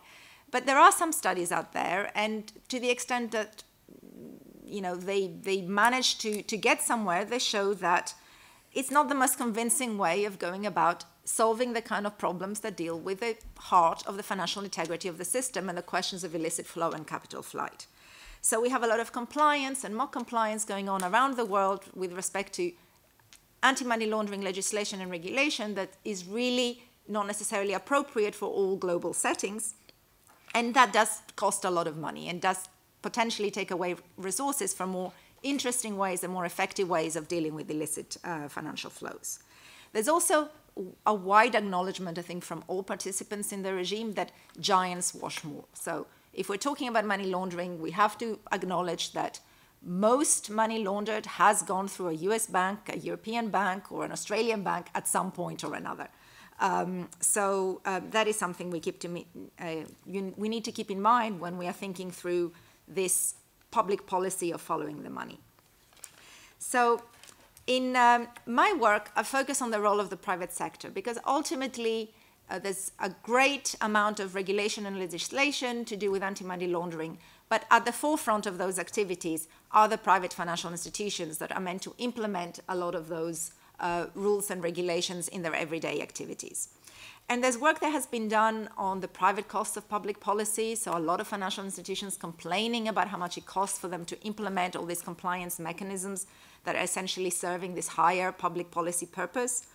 But there are some studies out there, and to the extent that they manage to get somewhere, they show that it's not the most convincing way of going about solving the kind of problems that deal with the heart of the financial integrity of the system and the questions of illicit flow and capital flight. So we have a lot of compliance and mock compliance going on around the world with respect to anti-money laundering legislation and regulation that is really not necessarily appropriate for all global settings. And that does cost a lot of money and does potentially take away resources from more interesting ways and more effective ways of dealing with illicit financial flows. There's also a wide acknowledgement, I think, from all participants in the regime that giants wash more. So if we're talking about money laundering, we have to acknowledge that most money laundered has gone through a US bank, a European bank, or an Australian bank at some point or another. So that is something we need to keep in mind when we are thinking through this public policy of following the money. So in my work, I focus on the role of the private sector, because ultimately there's a great amount of regulation and legislation to do with anti-money laundering, but at the forefront of those activities are the private financial institutions that are meant to implement a lot of those rules and regulations in their everyday activities. And there's work that has been done on the private costs of public policy, so a lot of financial institutions complaining about how much it costs for them to implement all these compliance mechanisms that are essentially serving this higher public policy purpose.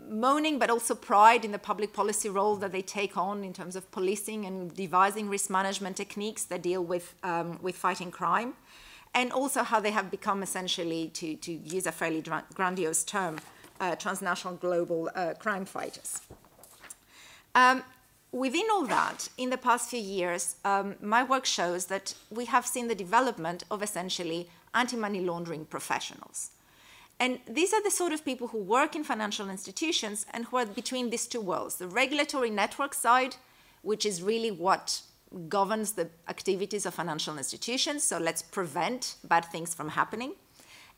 Moaning, but also pride in the public policy role that they take on in terms of policing and devising risk management techniques that deal with fighting crime, and also how they have become essentially, to use a fairly grandiose term, transnational global crime fighters. Within all that, in the past few years, my work shows that we have seen the development of essentially anti-money laundering professionals. And these are the sort of people who work in financial institutions and who are between these two worlds, the regulatory network side, which is really what governs the activities of financial institutions, so let's prevent bad things from happening,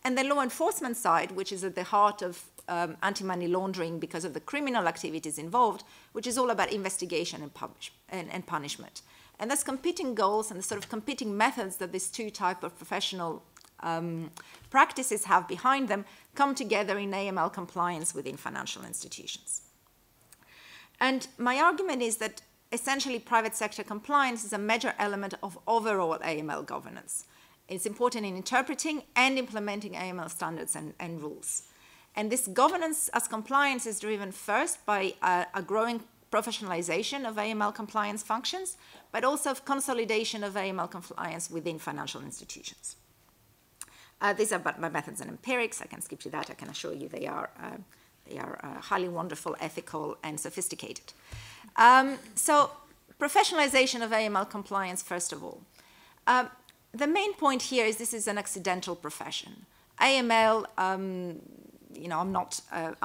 and the law enforcement side, which is at the heart of anti-money laundering because of the criminal activities involved, which is all about investigation and punishment. And there's competing goals and the sort of competing methods that these two types of professional practices have behind them come together in AML compliance within financial institutions. And my argument is that essentially private sector compliance is a major element of overall AML governance. It's important in interpreting and implementing AML standards and rules. And this governance as compliance is driven first by a growing professionalization of AML compliance functions, but also of consolidation of AML compliance within financial institutions. These are my methods and empirics. I can skip to that. I can assure you they are highly wonderful, ethical, and sophisticated. So professionalization of AML compliance, first of all. The main point here is this is an accidental profession. AML, I'm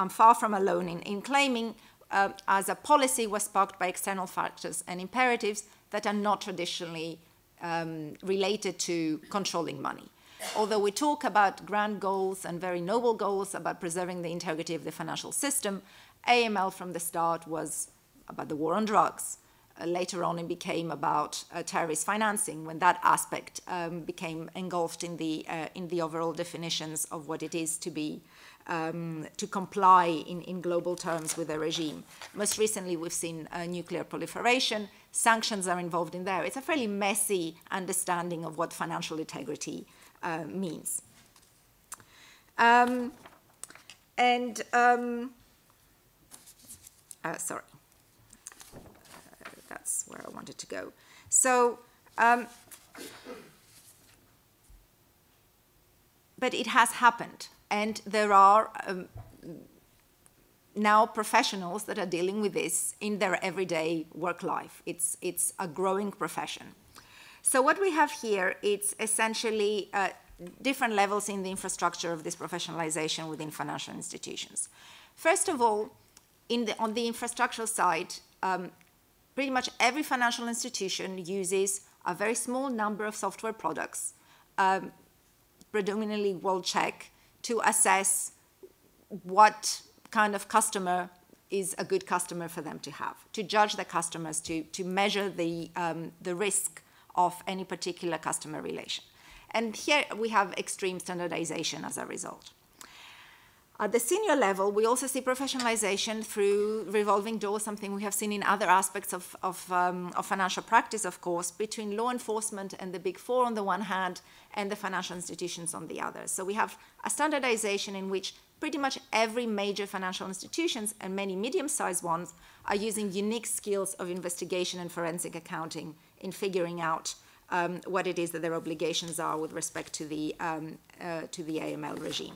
far from alone in claiming as a policy was sparked by external factors and imperatives that are not traditionally related to controlling money. Although we talk about grand goals and very noble goals about preserving the integrity of the financial system, AML from the start was about the war on drugs. Later on, it became about terrorist financing, when that aspect became engulfed in the overall definitions of what it is to be to comply in global terms with a regime. Most recently, we've seen nuclear proliferation. Sanctions are involved in there. It's a fairly messy understanding of what financial integrity means. Sorry. That's where I wanted to go. So, but it has happened, and there are now professionals that are dealing with this in their everyday work life. It's a growing profession. So what we have here, it's essentially different levels in the infrastructure of this professionalization within financial institutions. First of all, on the infrastructural side, pretty much every financial institution uses a very small number of software products, predominantly WorldCheck, to assess what kind of customer is a good customer for them to have, to judge the customers, to measure the risk of any particular customer relation. And here we have extreme standardization as a result. At the senior level, we also see professionalization through revolving doors, something we have seen in other aspects of financial practice, of course, between law enforcement and the Big Four on the one hand, and the financial institutions on the other. So we have a standardization in which pretty much every major financial institutions and many medium-sized ones are using unique skills of investigation and forensic accounting in figuring out what it is that their obligations are with respect to the AML regime.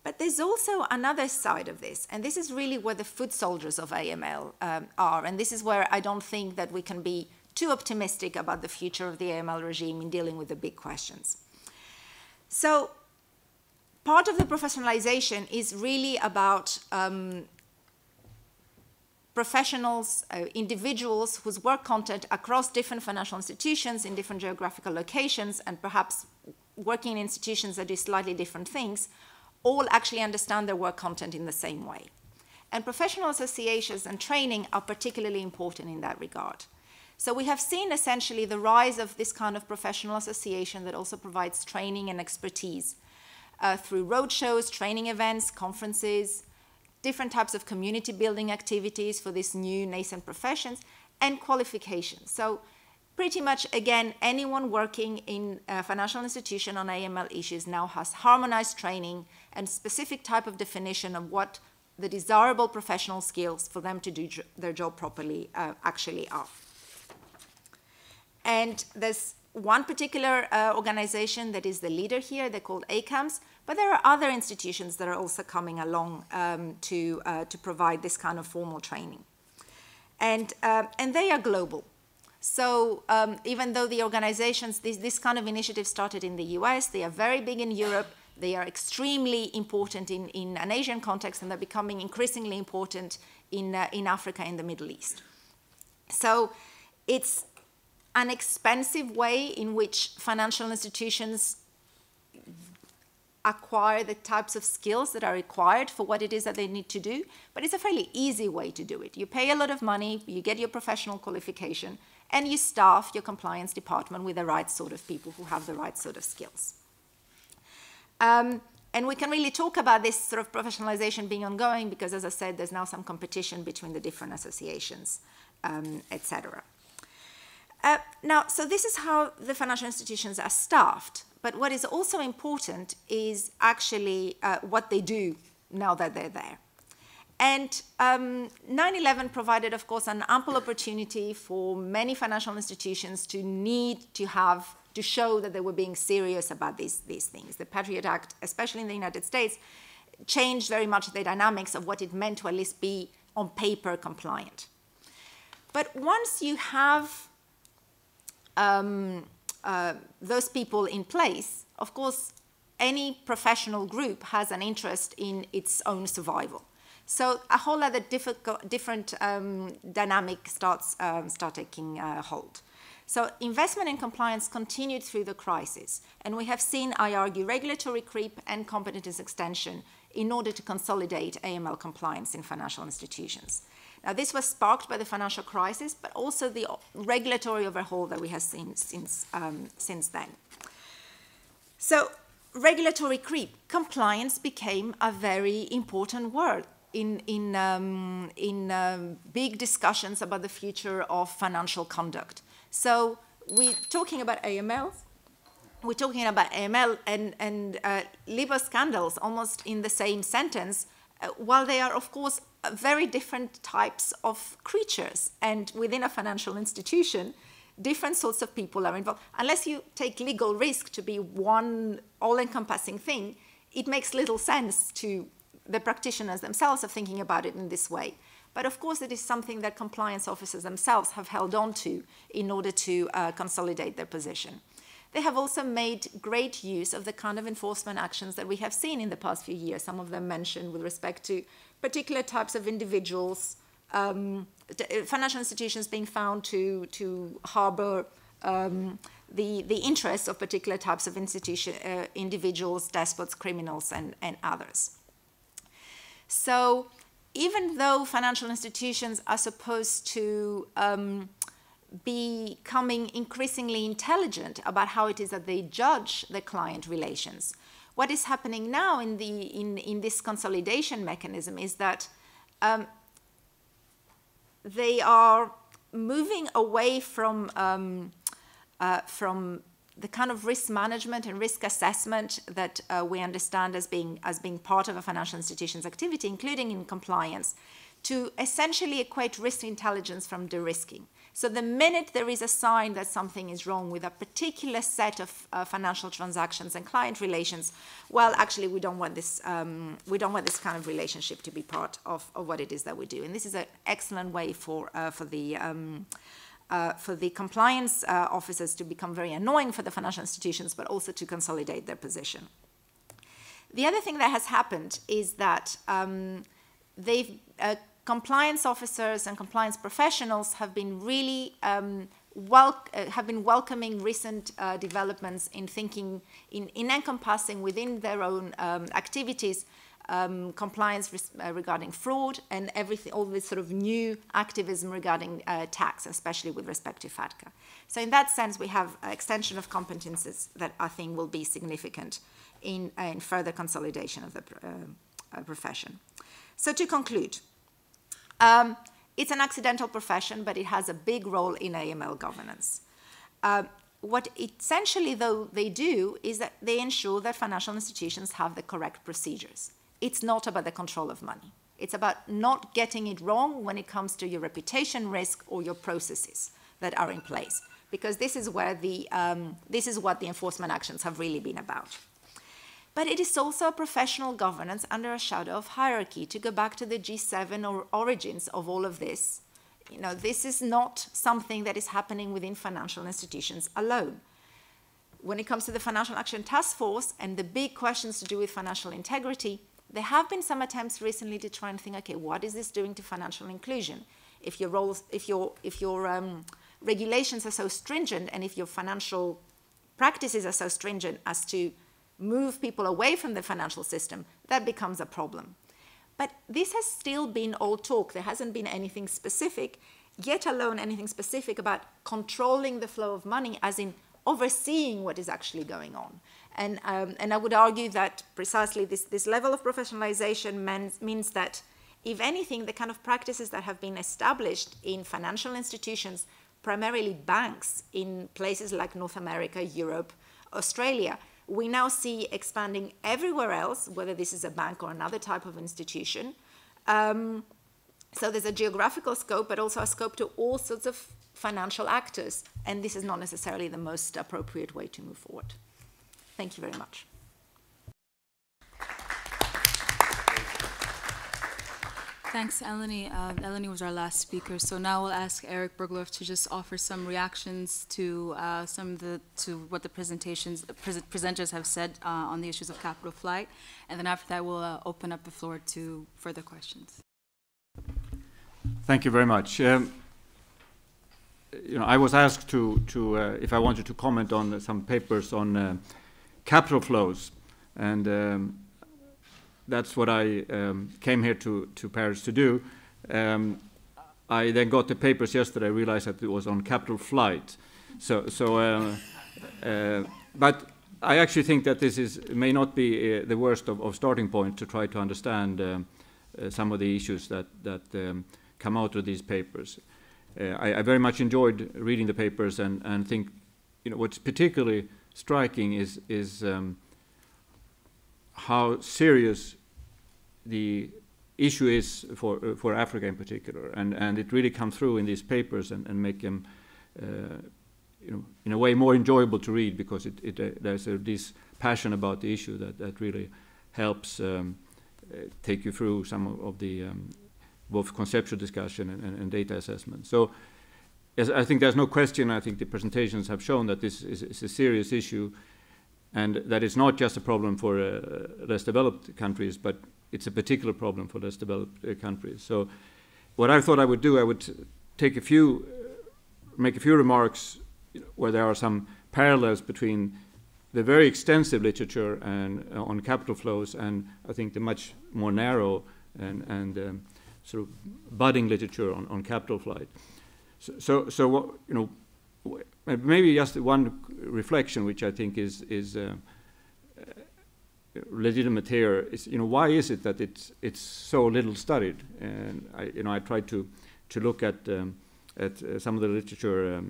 But there's also another side of this, and this is really where the foot soldiers of AML are, and this is where I don't think that we can be too optimistic about the future of the AML regime in dealing with the big questions. So part of the professionalization is really about professionals, individuals whose work content across different financial institutions in different geographical locations and perhaps working in institutions that do slightly different things, all actually understand their work content in the same way. And professional associations and training are particularly important in that regard. So we have seen essentially the rise of this kind of professional association that also provides training and expertise through roadshows, training events, conferences, different types of community building activities for these new nascent professions, and qualifications. So pretty much, again, anyone working in a financial institution on AML issues now has harmonized training and specific type of definition of what the desirable professional skills for them to do their job properly actually are. And there's one particular organization that is the leader here. They're called ACAMS, but there are other institutions that are also coming along to provide this kind of formal training. And they are global. So even though the organizations, this kind of initiative started in the US, they are very big in Europe, they are extremely important in an Asian context, and they're becoming increasingly important in Africa and the Middle East. So it's an expensive way in which financial institutions acquire the types of skills that are required for what it is that they need to do, but it's a fairly easy way to do it. You pay a lot of money, you get your professional qualification, and you staff your compliance department with the right sort of people who have the right sort of skills. And we can really talk about this sort of professionalization being ongoing because, as I said, there's now some competition between the different associations, etc. Now, so this is how the financial institutions are staffed. But what is also important is actually what they do now that they're there. And 9/11 provided, of course, an ample opportunity for many financial institutions to need to have, to show that they were being serious about these things. The Patriot Act, especially in the United States, changed very much the dynamics of what it meant to at least be on paper compliant. But once you have those people in place, of course, any professional group has an interest in its own survival. So a whole other different dynamic start taking hold. So investment in compliance continued through the crisis, and we have seen, I argue, regulatory creep and competence extension in order to consolidate AML compliance in financial institutions. Now, this was sparked by the financial crisis, but also the regulatory overhaul that we have seen since then. So, regulatory creep, compliance became a very important word in big discussions about the future of financial conduct. So, we're talking about AML. We're talking about AML and Libor scandals almost in the same sentence, while they are, of course, very different types of creatures. And within a financial institution, different sorts of people are involved. Unless you take legal risk to be one all-encompassing thing, it makes little sense to the practitioners themselves of thinking about it in this way. But of course, it is something that compliance officers themselves have held on to in order to consolidate their position. They have also made great use of the kind of enforcement actions that we have seen in the past few years, some of them mentioned with respect to particular types of individuals, financial institutions being found to harbor the interests of particular types of individuals, despots, criminals, and others. So even though financial institutions are supposed to becoming increasingly intelligent about how it is that they judge the client relations, what is happening now in this consolidation mechanism is that they are moving away from the kind of risk management and risk assessment that we understand as being part of a financial institution's activity, including in compliance, to essentially equate risk intelligence from de-risking. So the minute there is a sign that something is wrong with a particular set of financial transactions and client relations, well, actually, we don't want this kind of relationship to be part of what it is that we do. And this is an excellent way for the for the compliance officers to become very annoying for the financial institutions, but also to consolidate their position. The other thing that has happened is that compliance officers and compliance professionals have been really welcoming recent developments in thinking, in encompassing within their own activities compliance regarding fraud and everything, all this sort of new activism regarding tax, especially with respect to FATCA. So in that sense, we have extension of competences that I think will be significant in further consolidation of the profession. So to conclude, it's an accidental profession, but it has a big role in AML governance. What essentially, though, they do is that they ensure that financial institutions have the correct procedures. It's not about the control of money. It's about not getting it wrong when it comes to your reputation risk or your processes that are in place, because this is where this is what the enforcement actions have really been about. But it is also a professional governance under a shadow of hierarchy. To go back to the G7 or origins of all of this, you know, this is not something that is happening within financial institutions alone. When it comes to the Financial Action Task Force and the big questions to do with financial integrity, there have been some attempts recently to try and think, okay, what is this doing to financial inclusion? If your regulations are so stringent and if your financial practices are so stringent as to move people away from the financial system, that becomes a problem. But this has still been all talk. There hasn't been anything specific, yet alone anything specific about controlling the flow of money, as in overseeing what is actually going on. And I would argue that precisely this level of professionalization means that, if anything, the kind of practices that have been established in financial institutions, primarily banks in places like North America, Europe, Australia, we now see expanding everywhere else, whether this is a bank or another type of institution. So there's a geographical scope, but also a scope to all sorts of financial actors, and this is not necessarily the most appropriate way to move forward. Thank you very much. Thanks, Eleni. Eleni was our last speaker, so now we'll ask Eric Bergdorf to just offer some reactions to what the presenters have said on the issues of capital flight, and then after that we'll open up the floor to further questions. Thank you very much. I was asked to if I wanted to comment on some papers on capital flows, and that's what I came here to Paris to do. I then got the papers yesterday. I realized that it was on capital flight. But I actually think that this may not be the worst of starting point to try to understand some of the issues that come out of these papers. I very much enjoyed reading the papers and think, what's particularly striking is how serious the issue is for Africa in particular, and it really comes through in these papers and make them, in a way more enjoyable to read, because there's this passion about the issue that really helps take you through some of the both conceptual discussion and data assessment. So I think there's no question. I think the presentations have shown that this is a serious issue, and that it's not just a problem for less developed countries, but it's a particular problem for less developed countries. So what I thought I would do, I would make a few remarks where there are some parallels between the very extensive literature and on capital flows and I think the much more narrow and sort of budding literature on capital flight. So maybe just one reflection, which I think is legitimate here, is why is it that it's so little studied? And I tried to look at some of the literature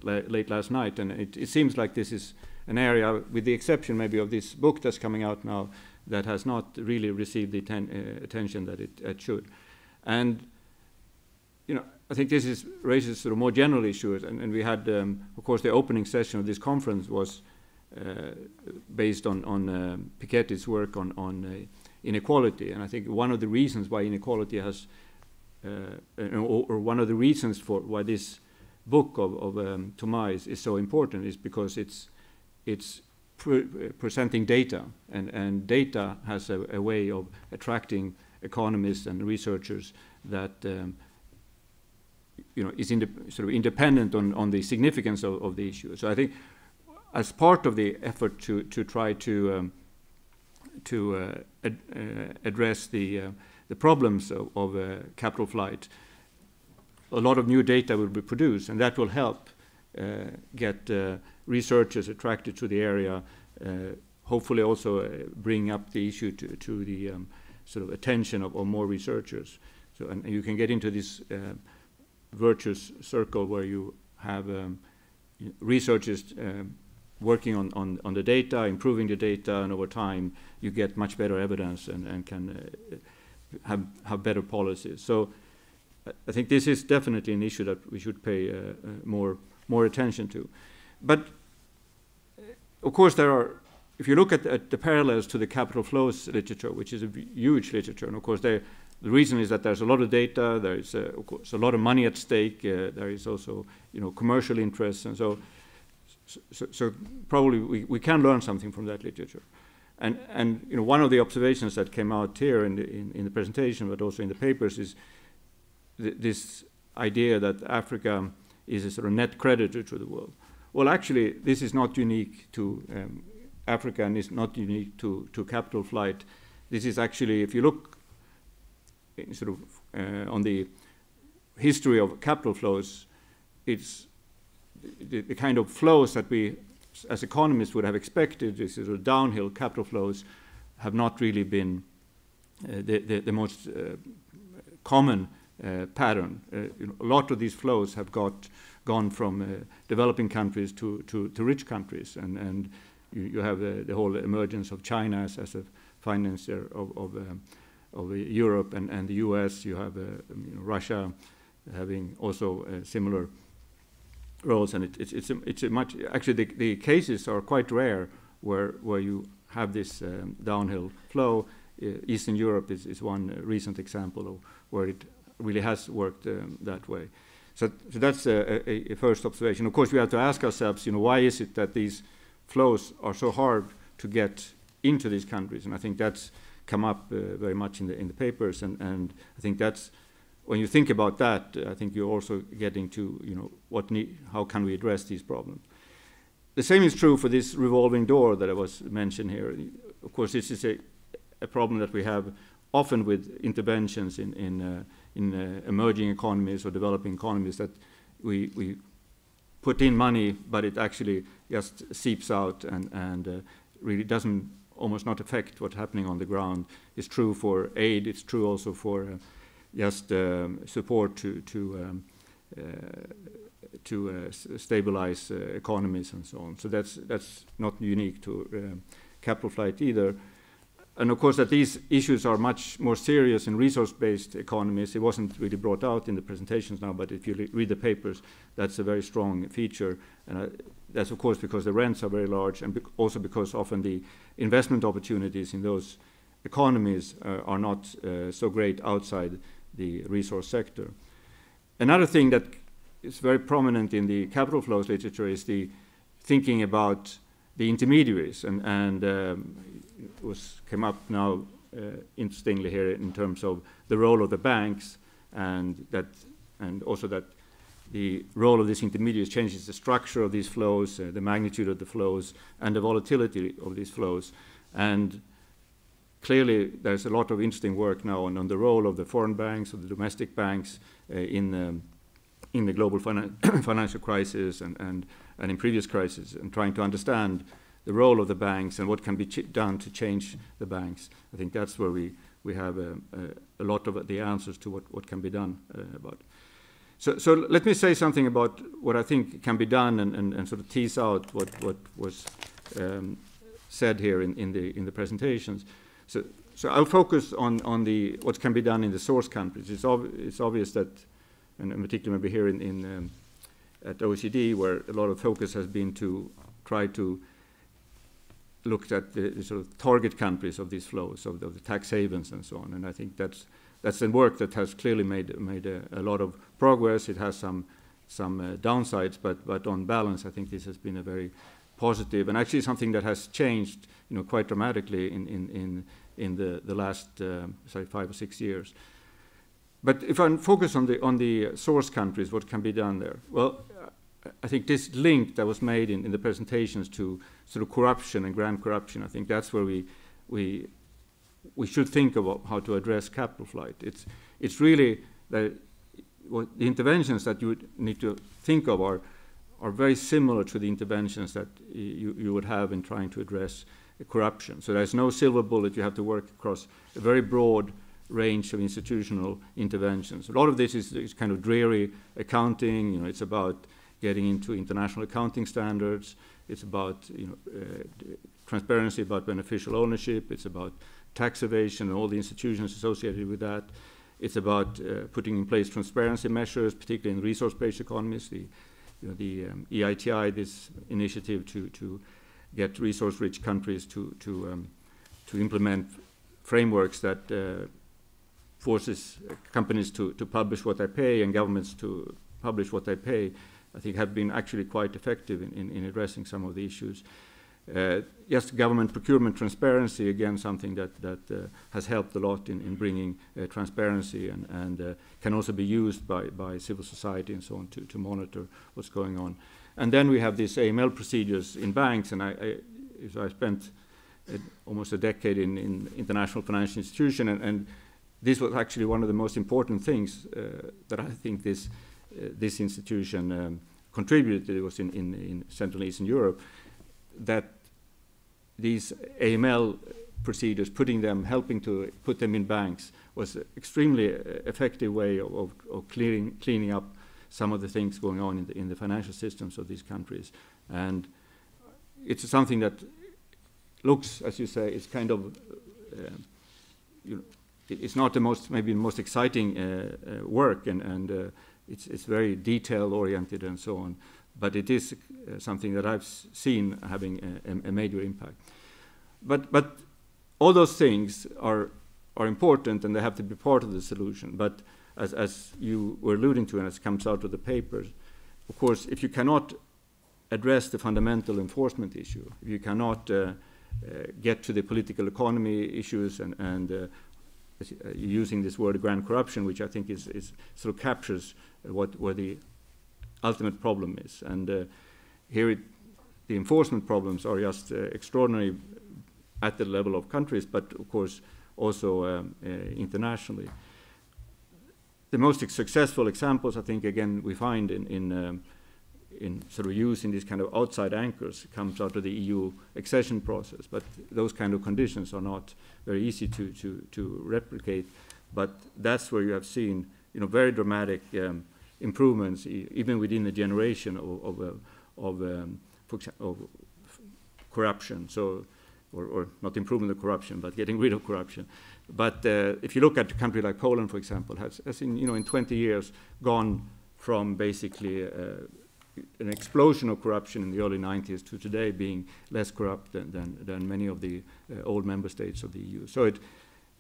late last night, and it seems like this is an area, with the exception maybe of this book that's coming out now, that has not really received the attention that it should. And I think this raises sort of more general issues, and we had, of course, the opening session of this conference was based on Piketty's work on inequality, and I think one of the reasons why inequality has, or one of the reasons for why this book of Thomas is so important is because it's presenting data, and data has a way of attracting economists and researchers that is sort of independent on the significance of the issue. So I think, as part of the effort to try to address the problems of capital flight, a lot of new data will be produced, and that will help get researchers attracted to the area, hopefully also bring up the issue to the sort of attention of more researchers. So, and you can get into this virtuous circle where you have researchers working on the data, improving the data, and over time you get much better evidence and can have better policies. So I think this is definitely an issue that we should pay more attention to. But of course there are, if you look at the parallels to the capital flows literature, which is a huge literature, and of course the reason is that there's a lot of data, there is of course a lot of money at stake, there is also commercial interests, and so probably we can learn something from that literature. And one of the observations that came out here in the presentation, but also in the papers, is this idea that Africa is a sort of net creditor to the world. Well, actually, this is not unique to Africa, and it's not unique to capital flight. This is actually, if you look sort of on the history of capital flows, it's the kind of flows that we, as economists, would have expected. This sort of downhill capital flows have not really been the most common pattern. A lot of these flows have gone from developing countries to rich countries, and you have the whole emergence of China as a financier of Europe and the US. You have Russia having also similar roles, and it's a much, actually the cases are quite rare where you have this downhill flow. Eastern Europe is one recent example of where it really has worked that way. So that's a first observation. Of course, we have to ask ourselves, why is it that these flows are so hard to get into these countries? And I think that's come up very much in the papers, and I think that's, when you think about that, I think you're also getting to, how can we address these problems? The same is true for this revolving door that I was mentioned here. Of course, this is a problem that we have often with interventions in emerging economies or developing economies, that we put in money, but it actually just seeps out and really doesn't, almost not affect what's happening on the ground. It's true for aid. It's true also for just support to stabilize economies and so on. So that's not unique to capital flight either. And of course that these issues are much more serious in resource-based economies. It wasn't really brought out in the presentations now, but if you read the papers, that's a very strong feature. And that's of course because the rents are very large, and also because often the investment opportunities in those economies are not so great outside the resource sector. Another thing that is very prominent in the capital flows literature is the thinking about the intermediaries, and came up now interestingly here in terms of the role of the banks, and also that the role of these intermediaries changes the structure of these flows, the magnitude of the flows, and the volatility of these flows. And clearly, there's a lot of interesting work now on the role of the foreign banks or the domestic banks in the global financial crisis and in previous crises, and trying to understand the role of the banks and what can be done to change the banks. I think that's where we have a lot of the answers to what can be done about it. So let me say something about what I think can be done and sort of tease out what was said here in the presentations. So I'll focus on what can be done in the source countries. It's obvious that, and in particular maybe here at OECD, where a lot of focus has been to try to look at the sort of target countries of these flows, of the tax havens and so on. And I think that's the work that has clearly made a lot of progress. It has some downsides, but on balance, I think this has been a very positive and actually something that has changed, quite dramatically in the last, say, 5 or 6 years. But if I focus on the source countries, what can be done there? Well, I think this link that was made in the presentations to sort of corruption and grand corruption, I think that's where we should think about how to address capital flight. It's really the interventions that you would need to think of are very similar to the interventions that you would have in trying to address corruption. So there's no silver bullet. You have to work across a very broad range of institutional interventions. A lot of this is kind of dreary accounting. It's about getting into international accounting standards. It's about transparency about beneficial ownership. It's about tax evasion and all the institutions associated with that. It's about putting in place transparency measures, particularly in resource-based economies. The EITI, this initiative to get resource-rich countries to implement frameworks that forces companies to publish what they pay and governments to publish what they pay, I think have been actually quite effective in addressing some of the issues. Yes, government procurement transparency, again, something that has helped a lot in bringing transparency and can also be used by civil society and so on to monitor what's going on. And then we have these AML procedures in banks, and I spent almost a decade in international financial institution, and this was actually one of the most important things that I think this institution contributed. It was in Central and Eastern Europe, that these AML procedures, helping to put them in banks, was an extremely effective way of cleaning up some of the things going on in the financial systems of these countries. And it's something that looks, as you say, it's kind of, it's not maybe the most exciting work, and it's very detail-oriented and so on. But it is something that I've seen having a major impact. But all those things are important, and they have to be part of the solution. But as you were alluding to, and as comes out of the papers, of course, if you cannot address the fundamental enforcement issue, if you cannot get to the political economy issues and using this word grand corruption, which I think is sort of captures where the ultimate problem is. And here the enforcement problems are just extraordinary at the level of countries, but of course also internationally. The most successful examples, I think, again, we find in sort of using these kind of outside anchors comes out of the EU accession process. But those kind of conditions are not very easy to replicate. But that's where you have seen, very dramatic improvements, even within a generation of corruption. So, or not improvement of corruption, but getting rid of corruption. But if you look at a country like Poland, for example, has in 20 years gone from basically an explosion of corruption in the early 90s to today being less corrupt than many of the old member states of the EU. So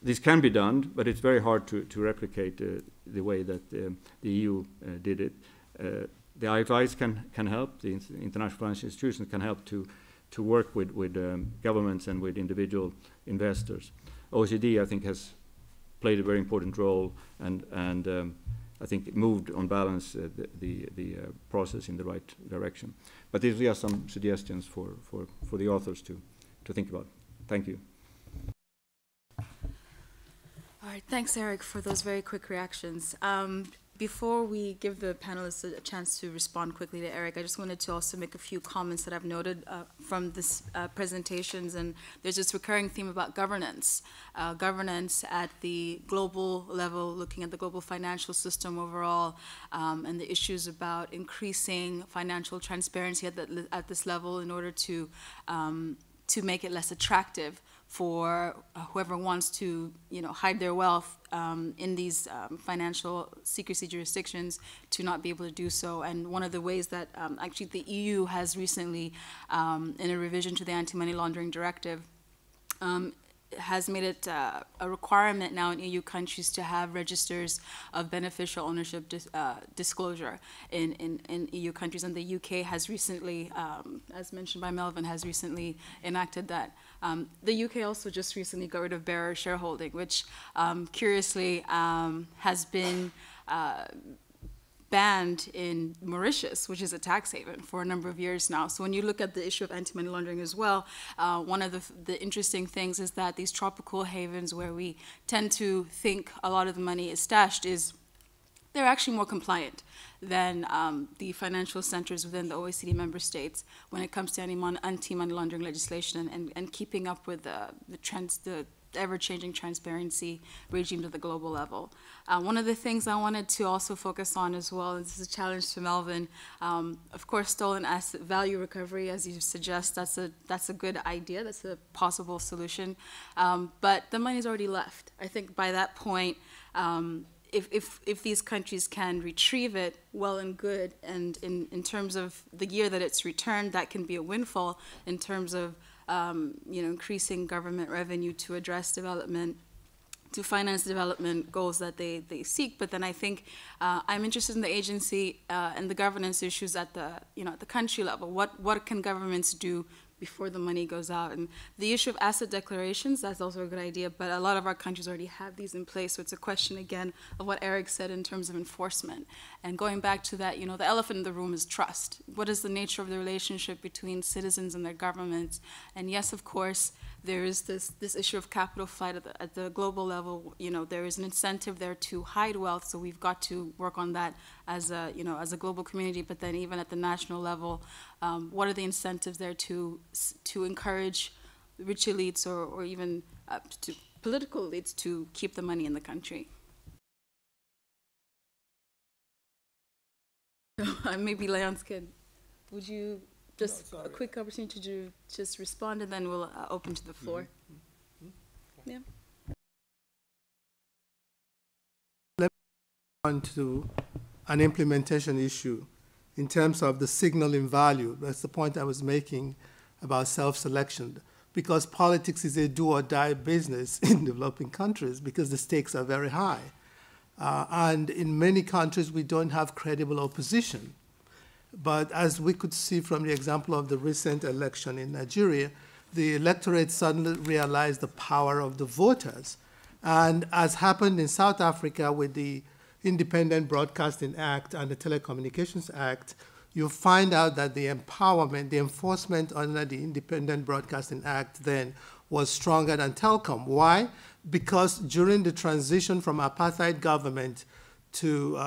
this can be done, but it's very hard to replicate the way that the EU did it. The IFIs can help, the international financial institutions can help to work with governments and with individual investors. OECD, I think, has played a very important role, and I think it moved on balance the process in the right direction. But these are some suggestions for the authors to think about. Thank you. All right, thanks, Eric, for those very quick reactions. Before we give the panelists a chance to respond quickly to Eric, I just wanted to also make a few comments that I've noted from this presentations. And there's this recurring theme about governance. Governance at the global level, looking at the global financial system overall, and the issues about increasing financial transparency at this level in order to make it less attractive for whoever wants to, hide their wealth in these financial secrecy jurisdictions to not be able to do so. And one of the ways that actually the EU has recently, in a revision to the Anti-Money Laundering Directive, has made it a requirement now in EU countries to have registers of beneficial ownership disclosure in EU countries. And the UK has recently, as mentioned by Melvin, has recently enacted that. The UK also just recently got rid of bearer shareholding, which curiously has been banned in Mauritius, which is a tax haven, for a number of years now. So when you look at the issue of anti-money laundering as well, one of the interesting things is that these tropical havens where we tend to think a lot of the money is stashed they're actually more compliant than the financial centers within the OECD member states when it comes to anti-money laundering legislation and keeping up with the ever-changing transparency regime at the global level. One of the things I wanted to also focus on as well, and this is a challenge to Melvin, of course, stolen asset value recovery, as you suggest, that's a good idea, that's a possible solution, but the money's already left. I think by that point, if these countries can retrieve it, well and good, and in terms of the year that it's returned, that can be a windfall in terms of increasing government revenue to address development, to finance development goals that they seek. But then I think I'm interested in the agency and the governance issues at the at the country level. What can governments do before the money goes out? And the issue of asset declarations, that's also a good idea, but a lot of our countries already have these in place, so it's a question, again, of what Eric said in terms of enforcement. And going back to that, the elephant in the room is trust. What is the nature of the relationship between citizens and their governments? And yes, of course, there is this issue of capital flight at the global level. There is an incentive there to hide wealth, so we've got to work on that as a global community. But then even at the national level, what are the incentives there to encourage rich elites or even to political elites to keep the money in the country? So maybe Leonce would you just a quick opportunity to just respond, and then we'll open to the floor. Yeah. Let me on to an implementation issue in terms of the signaling value. That's the point I was making about self-selection, because politics is a do-or-die business in developing countries because the stakes are very high. And in many countries, we don't have credible opposition. But as we could see from the example of the recent election in Nigeria, the electorate suddenly realized the power of the voters. And as happened in South Africa with the Independent Broadcasting Act and the Telecommunications Act, you find out that the empowerment, the enforcement under the Independent Broadcasting Act then was stronger than telecom. Why? Because during the transition from apartheid government to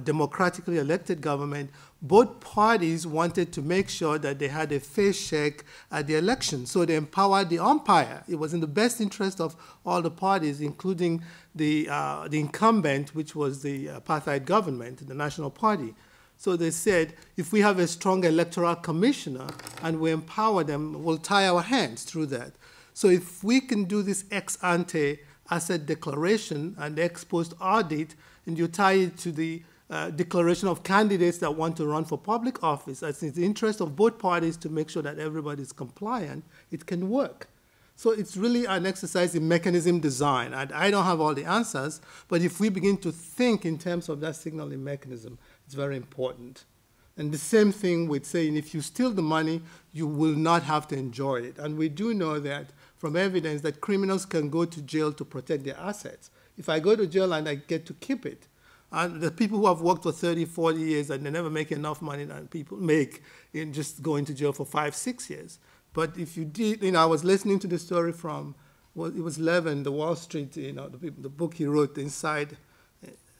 democratically elected government, both parties wanted to make sure that they had a fair shake at the election. So they empowered the umpire. It was in the best interest of all the parties, including the incumbent, which was the apartheid government, the National Party. So they said, if we have a strong electoral commissioner and we empower them, we'll tie our hands through that. So if we can do this ex ante asset declaration and ex post audit, and you tie it to the declaration of candidates that want to run for public office, it's in the interest of both parties to make sure that everybody is compliant, it can work. So it's really an exercise in mechanism design. And I don't have all the answers, but if we begin to think in terms of that signaling mechanism, it's very important. And the same thing with saying, if you steal the money, you will not have to enjoy it. And we do know that from evidence that criminals can go to jail to protect their assets. If I go to jail and I get to keep it, and the people who have worked for 30, 40 years and they never make enough money than people make in just going to jail for 5, 6 years. But if you did, I was listening to the story from, well, it was Levin, the Wall Street, the book he wrote, Inside,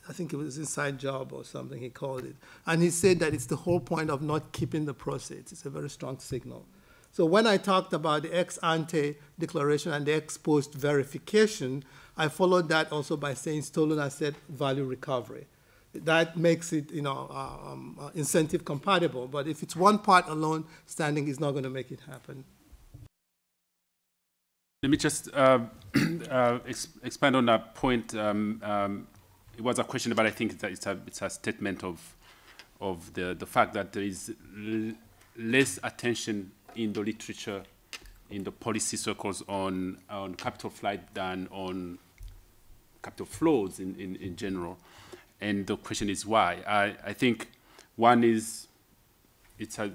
I think it was Inside Job or something he called it. And he said that it's the whole point of not keeping the proceeds. It's a very strong signal. So when I talked about the ex ante declaration and the ex post verification, I followed that also by saying stolen asset value recovery. That makes it, incentive compatible. But if it's one part alone, standing is not going to make it happen. Let me just expand on that point. It was a question, but I think that it's a statement of the fact that there is less attention in the literature in the policy circles on capital flight than on capital flows in general. And the question is why. I think one is it's a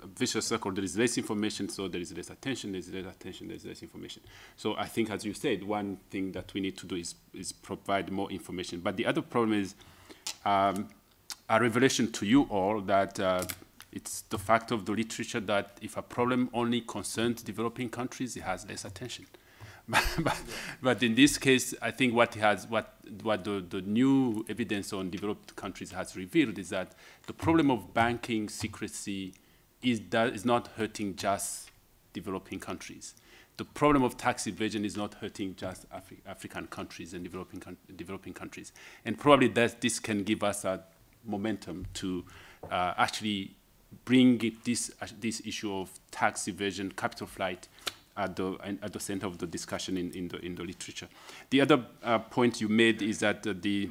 vicious circle. There is less information, so there is less attention. There is less attention. There is less information. So I think, as you said, one thing that we need to do is provide more information. But the other problem is a revelation to you all that it's the fact of the literature that if a problem only concerns developing countries, it has less attention. But in this case, I think what the new evidence on developed countries has revealed is that the problem of banking secrecy is not hurting just developing countries. The problem of tax evasion is not hurting just African countries and developing countries. And probably this can give us a momentum to actually bring this issue of tax evasion, capital flight, at the center of the discussion in the literature. The other point you made is that the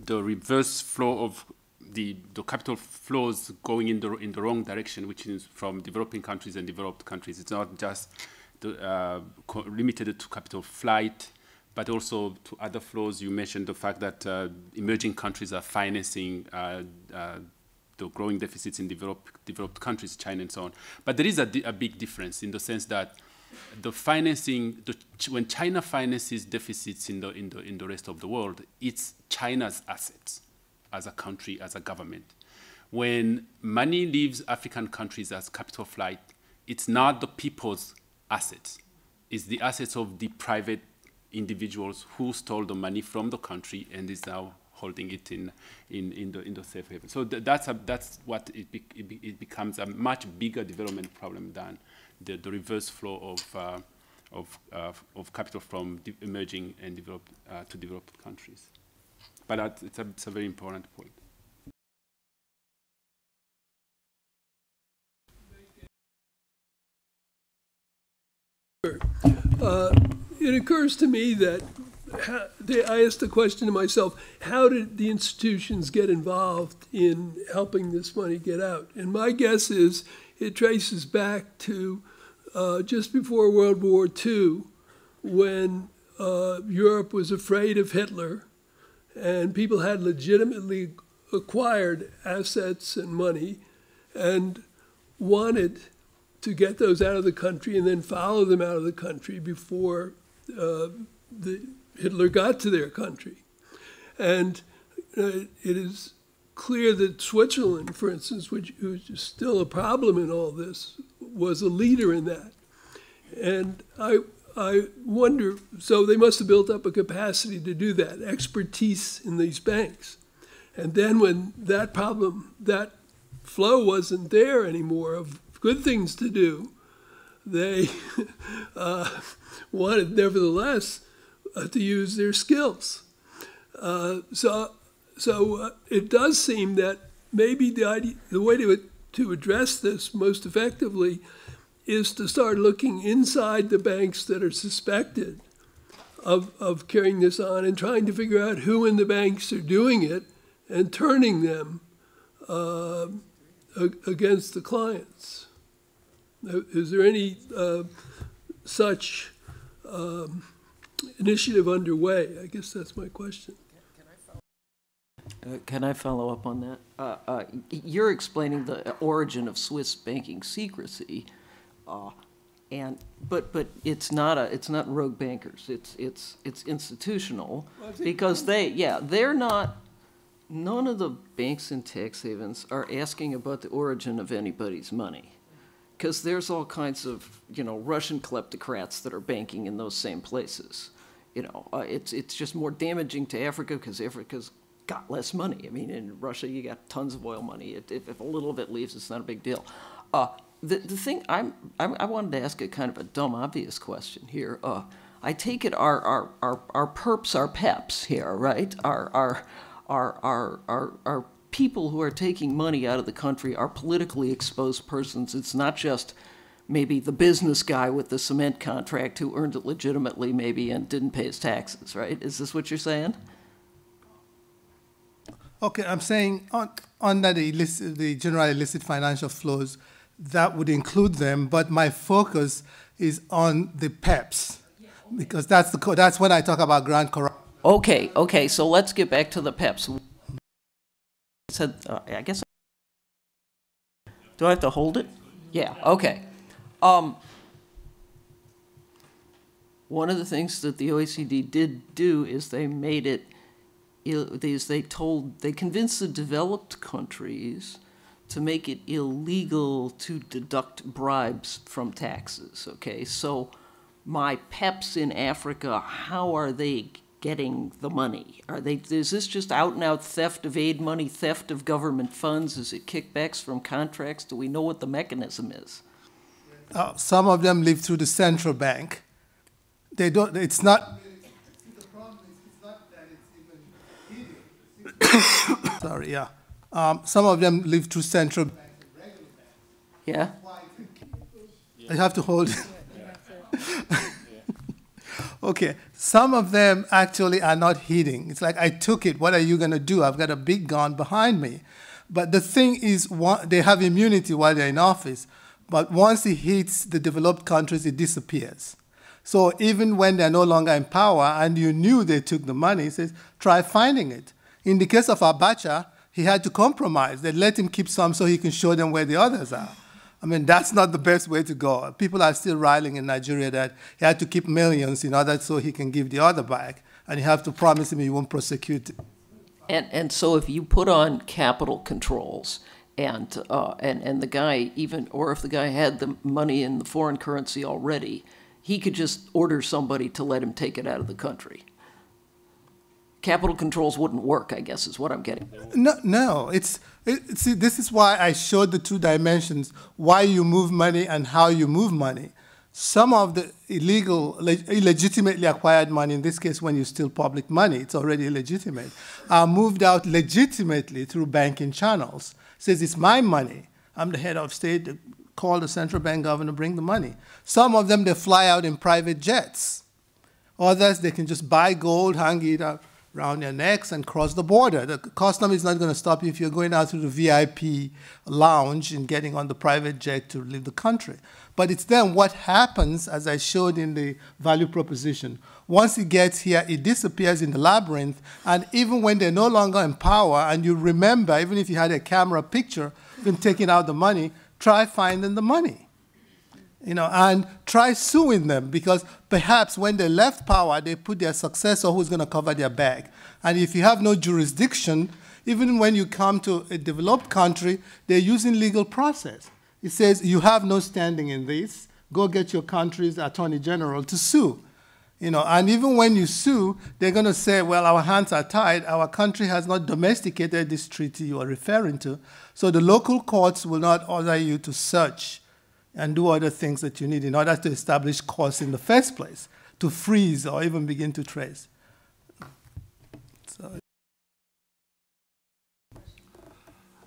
reverse flow of the capital flows going in the wrong direction, which is from developing countries and developed countries. It's not just limited to capital flight, but also to other flows. You mentioned the fact that emerging countries are financing the growing deficits in developed countries, China and so on. But there is a big difference in the sense that the financing, when China finances deficits in the rest of the world, it's China's assets as a country, as a government. When money leaves African countries as capital flight, it's not the people's assets. It's the assets of the private individuals who stole the money from the country and is now holding it in the safe haven. So that's what it becomes a much bigger development problem than the reverse flow of capital from emerging and to developed countries. But it's a very important point. It occurs to me that I asked the question to myself, how did the institutions get involved in helping this money get out? And my guess is it traces back to just before World War II, when Europe was afraid of Hitler and people had legitimately acquired assets and money and wanted to get those out of the country and then follow them out of the country before Hitler got to their country. And it is clear that Switzerland, for instance, which is still a problem in all this, was a leader in that. And I wonder, so they must have built up a capacity to do that, expertise in these banks. And then when that flow wasn't there anymore of good things to do, they wanted, nevertheless, to use their skills. So it does seem that maybe the way to address this most effectively is to start looking inside the banks that are suspected of carrying this on and trying to figure out who in the banks are doing it and turning them against the clients. Is there any such initiative underway? I guess that's my question. Can I follow up on that? You're explaining the origin of Swiss banking secrecy, but it's not rogue bankers. It's institutional, because they're not. None of the banks and tax havens are asking about the origin of anybody's money, because there's all kinds of Russian kleptocrats that are banking in those same places. It's just more damaging to Africa because Africa's got less money. I mean, in Russia, you got tons of oil money. If a little of it leaves, it's not a big deal. The thing I wanted to ask a kind of a dumb, obvious question here. I take it our perps, our peps here, right? Our people who are taking money out of the country are politically exposed persons. It's not just maybe the business guy with the cement contract who earned it legitimately maybe and didn't pay his taxes, right? Is this what you're saying? Okay, I'm saying under the general illicit financial flows, that would include them, but my focus is on the PEPs, because that's when I talk about grand corruption. Okay, so let's get back to the PEPs. Said, I guess, do I have to hold it? Yeah, okay. One of the things that the OECD did do is they made it, they convinced the developed countries to make it illegal to deduct bribes from taxes, okay? So my PEPs in Africa, how are they getting the money? Is this just out and out theft of aid money, theft of government funds? Is it kickbacks from contracts? Do we know what the mechanism is? Some of them live through the central bank. They don't, it's not, the problem is it's not that it's even hidden. Sorry, yeah. Some of them live through central bank and regular bank. Yeah? I have to hold it. Okay, some of them actually are not hitting. It's like, I took it, what are you going to do? I've got a big gun behind me. But the thing is, they have immunity while they're in office, but once it hits the developed countries, it disappears. So even when they're no longer in power and you knew they took the money, it says, try finding it. In the case of Abacha, he had to compromise. They let him keep some so he can show them where the others are. I mean, that's not the best way to go. People are still riling in Nigeria that he had to keep millions in order so he can give the other back, and you have to promise him you won't prosecute. And so if you put on capital controls, and the guy even, or if the guy had the money in the foreign currency already, he could just order somebody to let him take it out of the country. Capital controls wouldn't work, I guess, is what I'm getting. No. See, this is why I showed the two dimensions, why you move money and how you move money. Some of the illegitimately acquired money, in this case when you steal public money, it's already illegitimate, are moved out legitimately through banking channels. It says, it's my money. I'm the head of state. Call the central bank governor, bring the money. Some of them, they fly out in private jets. Others, they can just buy gold, hang it up around their necks and cross the border. The custom is not going to stop you if you're going out through the VIP lounge and getting on the private jet to leave the country. But it's then what happens, as I showed in the value proposition. Once it gets here, it disappears in the labyrinth, and even when they're no longer in power, and you remember, even if you had a camera picture, them taking out the money, try finding the money. And try suing them, because perhaps when they left power, they put their successor who's going to cover their back. And if you have no jurisdiction, even when you come to a developed country, they're using legal process. It says, you have no standing in this. Go get your country's attorney general to sue. And even when you sue, they're going to say, well, our hands are tied. Our country has not domesticated this treaty you are referring to. So the local courts will not order you to search and do other things that you need in order to establish cause in the first place, to freeze or even begin to trace. So.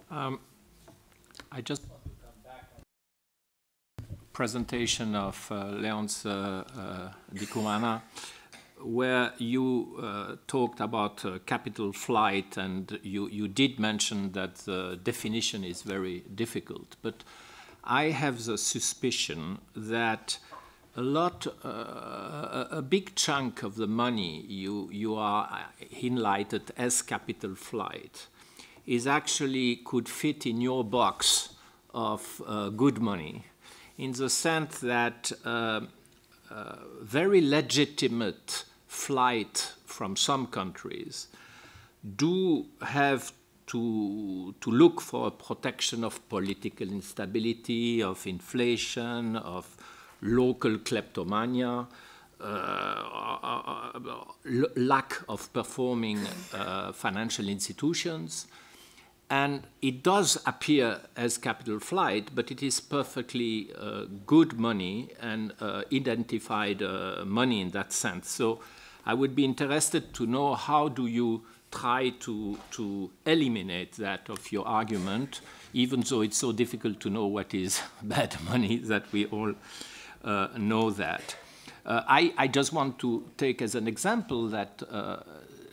I just want to come back on the presentation of Leonce Ndikumana, where you talked about capital flight, and you did mention that the definition is very difficult. But I have the suspicion that a big chunk of the money you are highlighted as capital flight is actually could fit in your box of good money, in the sense that very legitimate flight from some countries do have to look for a protection of political instability, of inflation, of local kleptomania, lack of performing financial institutions. And it does appear as capital flight, but it is perfectly good money and identified money in that sense. So I would be interested to know, how do you try to eliminate that of your argument, even though it's so difficult to know what is bad money, that we all know that. I just want to take as an example that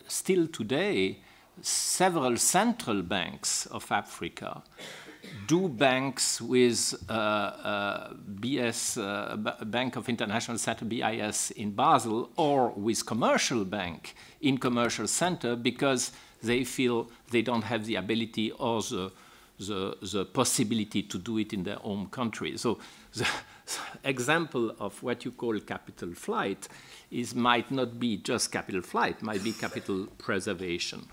still today, several central banks of Africa do banks with Bank of International Settlement, BIS in Basel, or with commercial bank in commercial center, because they feel they don't have the ability or the possibility to do it in their home country. So the example of what you call capital flight might not be just capital flight, might be capital preservation.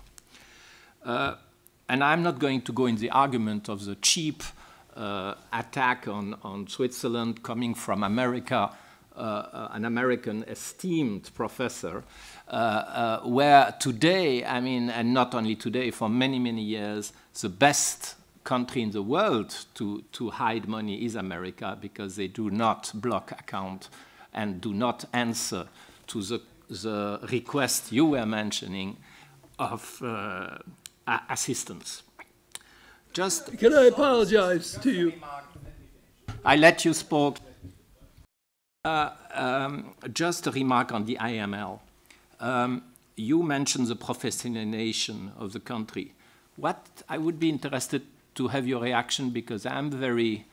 And I'm not going to go in the argument of the cheap attack on Switzerland coming from America, an American esteemed professor, where today, I mean, and not only today, for many, many years, the best country in the world to hide money is America, because they do not block account and do not answer to the request you were mentioning of assistance. Just Can I apologize to you? I let you spoke. Just a remark on the IML. You mentioned the professionalization of the country. What I would be interested to have your reaction, because I'm very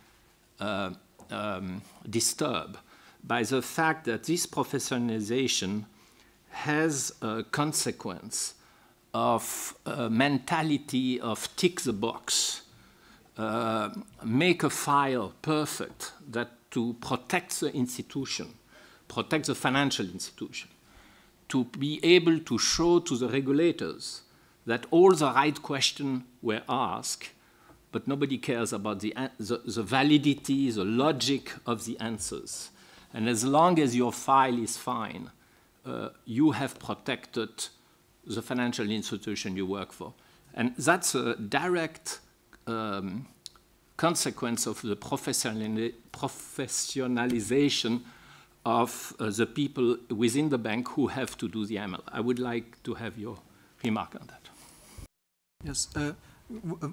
disturbed by the fact that this professionalization has a consequence of a mentality of tick the box, make a file perfect, that to protect the institution, protect the financial institution, to be able to show to the regulators that all the right questions were asked, but nobody cares about the validity, the logic of the answers. And as long as your file is fine, you have protected the financial institution you work for. And that's a direct consequence of the professionalization of the people within the bank who have to do the AML. I would like to have your remark on that. Yes.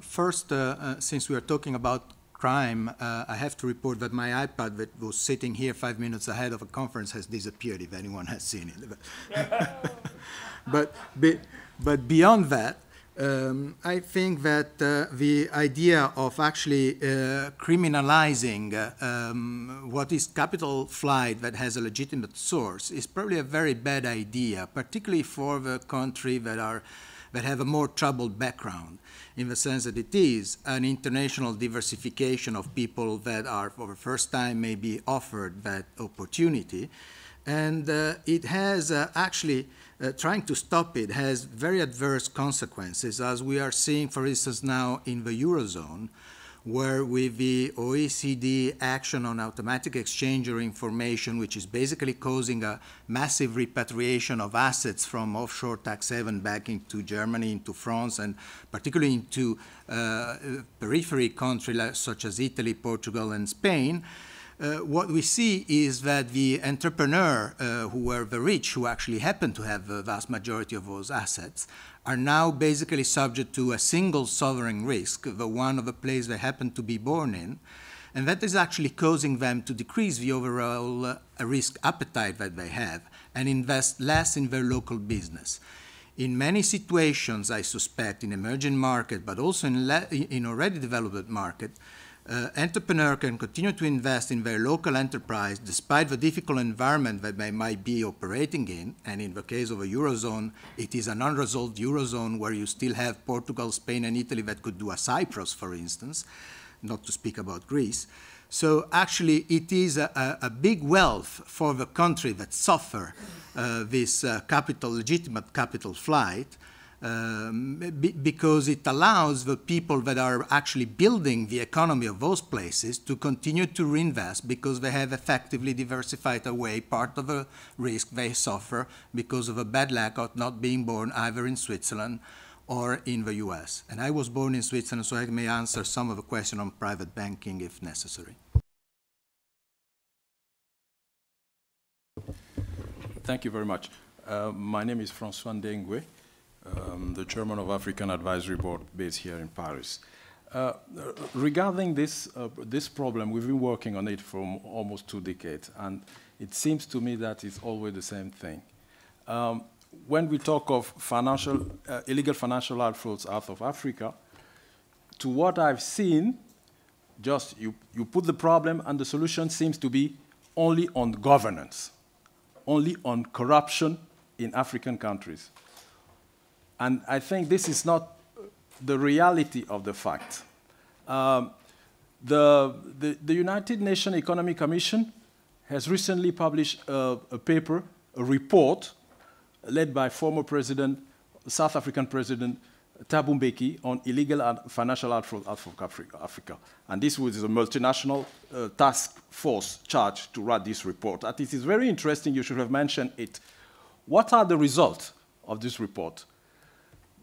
First, since we are talking about crime, I have to report that my iPad that was sitting here 5 minutes ahead of a conference has disappeared, if anyone has seen it. But beyond that, I think that the idea of actually criminalizing what is capital flight that has a legitimate source is probably a very bad idea, particularly for the country that have a more troubled background, in the sense that it is an international diversification of people that are for the first time maybe offered that opportunity. And it has actually, trying to stop it has very adverse consequences, as we are seeing, for instance, now in the Eurozone, where with the OECD action on automatic exchange of information, which is basically causing a massive repatriation of assets from offshore tax haven back into Germany, into France, and particularly into periphery countries such as Italy, Portugal, and Spain, what we see is that the entrepreneur who were the rich, who actually happen to have the vast majority of those assets, are now basically subject to a single sovereign risk, the one of the place they happen to be born in, and that is actually causing them to decrease the overall risk appetite that they have and invest less in their local business. In many situations, I suspect, in emerging markets, but also in already developed markets, entrepreneur can continue to invest in their local enterprise despite the difficult environment that they might be operating in. And in the case of a Eurozone, it is an unresolved Eurozone where you still have Portugal, Spain, and Italy that could do a Cyprus, for instance, not to speak about Greece. So actually, it is a big wealth for the country that suffer this legitimate capital flight, because it allows the people that are actually building the economy of those places to continue to reinvest, because they have effectively diversified away part of the risk they suffer because of a bad luck of not being born either in Switzerland or in the US. And I was born in Switzerland, so I may answer some of the question on private banking if necessary. Thank you very much. My name is François Ndengwe, the chairman of African Advisory Board based here in Paris. Regarding this problem, we've been working on it for almost 2 decades, and it seems to me that it's always the same thing. When we talk of illegal financial outflows out of Africa, to what I've seen, just you put the problem and the solution seems to be only on governance, only on corruption in African countries. And I think this is not the reality of the fact. The United Nations Economic Commission has recently published a paper, a report, led by former president, South African President Thabo Mbeki, on illegal and financial outflow out of Africa. And this was a multinational task force charged to write this report. And it is very interesting, you should have mentioned it. What are the results of this report?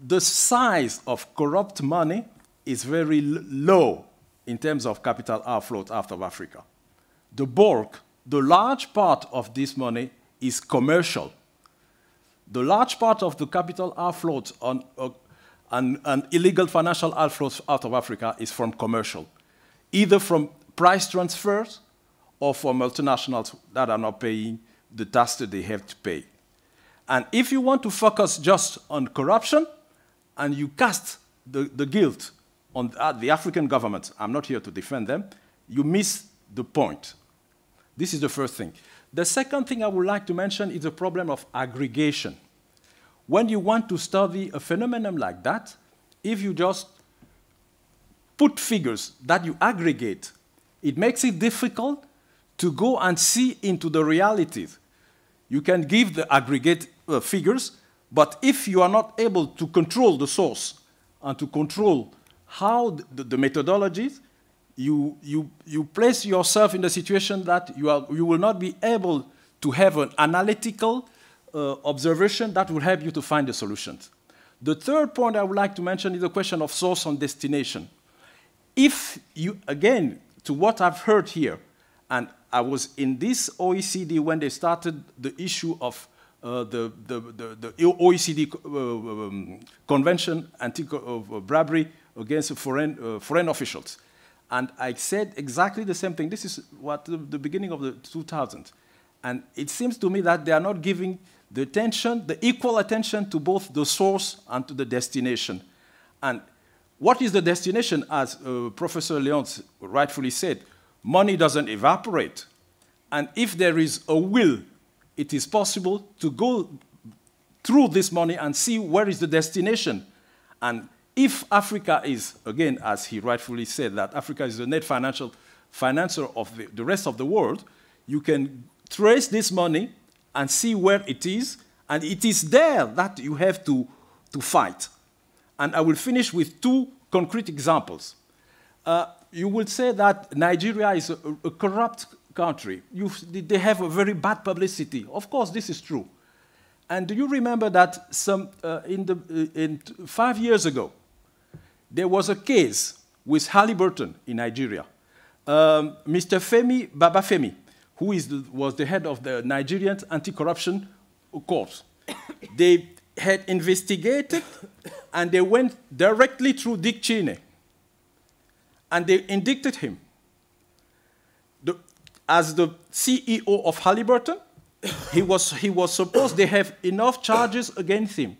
The size of corrupt money is very low in terms of capital outflows out of Africa. The bulk, the large part of this money is commercial. The large part of the capital outflows and illegal financial outflows out of Africa is from commercial, either from price transfers or from multinationals that are not paying the tax that they have to pay. And if you want to focus just on corruption and you cast the guilt on the African governments, I'm not here to defend them, you miss the point. This is the first thing. The second thing I would like to mention is the problem of aggregation. When you want to study a phenomenon like that, if you just put figures that you aggregate, it makes it difficult to go and see into the realities. You can give the aggregate figures, but if you are not able to control the source and to control how the methodologies, you place yourself in the situation that you will not be able to have an analytical observation that will help you to find the solutions. The third point I would like to mention is the question of source and destination. If you, again, to what I've heard here, and I was in this OECD when they started the issue of the OECD Convention of bribery against foreign officials. And I said exactly the same thing. This is what the beginning of the 2000s. And it seems to me that they are not giving the attention, the equal attention to both the source and to the destination. And what is the destination? As Professor Léonce rightfully said, money doesn't evaporate. And if there is a will, it is possible to go through this money and see where is the destination. And if Africa is, again, as he rightfully said, that Africa is the net financer of the rest of the world, you can trace this money and see where it is, and it is there that you have to fight. And I will finish with two concrete examples. You will say that Nigeria is a corrupt country. They have a very bad publicity. Of course, this is true. And do you remember that 5 years ago, there was a case with Halliburton in Nigeria. Mr. Femi Babafemi, who was the head of the Nigerian Anti-Corruption Corps, they had investigated and they went directly through Dick Cheney and they indicted him. As the CEO of Halliburton, he was supposed to have enough charges against him.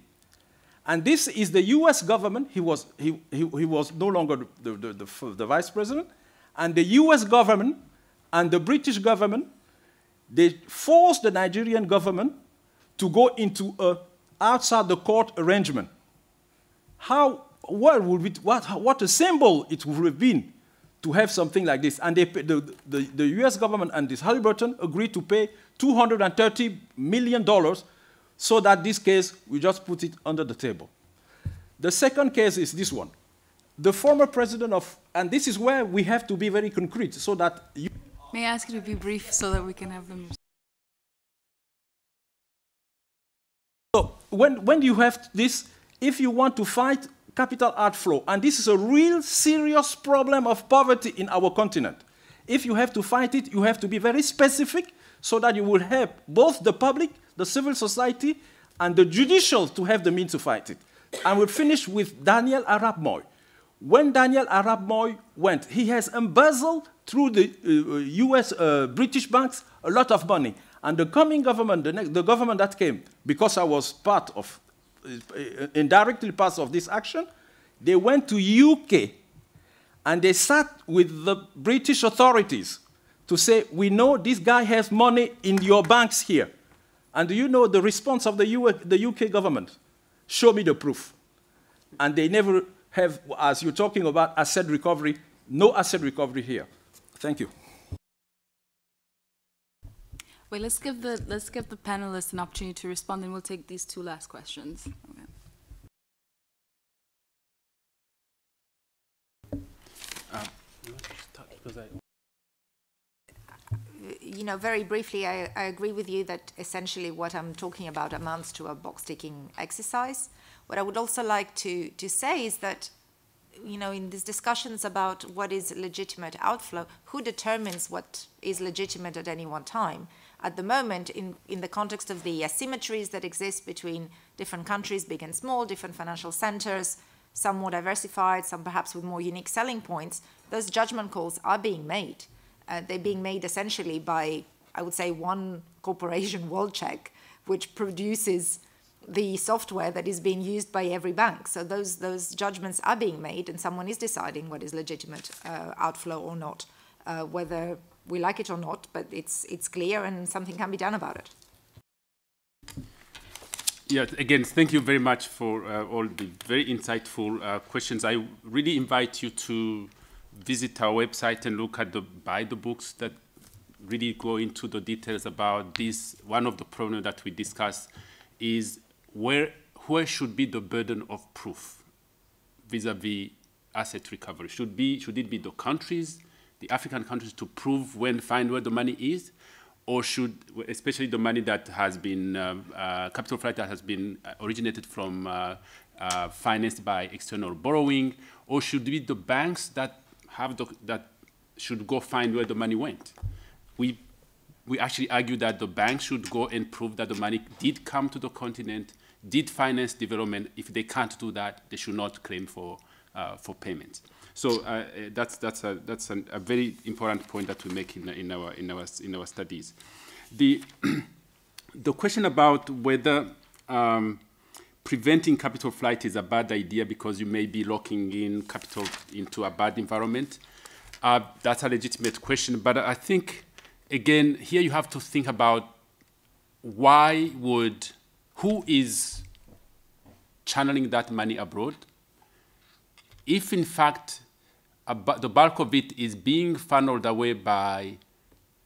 And this is the US government. He was no longer the vice president. And the US government and the British government, they forced the Nigerian government to go into an outside the court arrangement. What a symbol it would have been to have something like this. And the US government and this Halliburton agreed to pay $230 million so that this case, we just put it under the table. The second case is this one. The former president of, and this is where we have to be very concrete so that you... May I ask you to be brief so that we can have them... So when you have this, if you want to fight capital outflow, and this is a real serious problem of poverty in our continent, if you have to fight it, you have to be very specific so that you will help both the public, the civil society, and the judicial to have the means to fight it. And we'll finish with Daniel Arap Moi. When Daniel Arap Moi went, he has embezzled through the US British banks a lot of money. And the coming government, the government that came, because I was part of, indirectly part of this action, they went to UK And they sat with the British authorities to say, we know this guy has money in your banks here. And do you know the response of the UK government? Show me the proof. And they never have, as you're talking about asset recovery, no asset recovery here. Thank you. Wait, let's give the panelists an opportunity to respond, and we'll take these two last questions. Okay. You know, very briefly, I agree with you that essentially what I'm talking about amounts to a box-ticking exercise. What I would also like to say is that, you know, in these discussions about what is legitimate outflow, who determines what is legitimate at any one time? At the moment, in the context of the asymmetries that exist between different countries, big and small, different financial centers, some more diversified, some perhaps with more unique selling points, those judgment calls are being made. They're being made essentially by, I would say, one corporation, WorldCheck, which produces the software that is being used by every bank. So those judgments are being made, and someone is deciding what is legitimate outflow or not, whether we like it or not, but it's clear and something can be done about it. Yeah, again, thank you very much for all the very insightful questions. I really invite you to visit our website and look at buy the books that really go into the details about this. One of the problems that we discuss is where should be the burden of proof vis-a-vis asset recovery? Should it be the countries, the African countries, to prove find where the money is, or should, especially the money that has been capital flight that has been originated from financed by external borrowing, or should it be the banks that should go find where the money went? We actually argue that the banks should go and prove that the money did come to the continent, did finance development. If they can't do that, they should not claim for payments. So that's a very important point that we make in our studies. The question about whether preventing capital flight is a bad idea because you may be locking in capital into a bad environment, that's a legitimate question. But I think, again, here you have to think about who is channeling that money abroad? If, in fact, the bulk of it is being funneled away by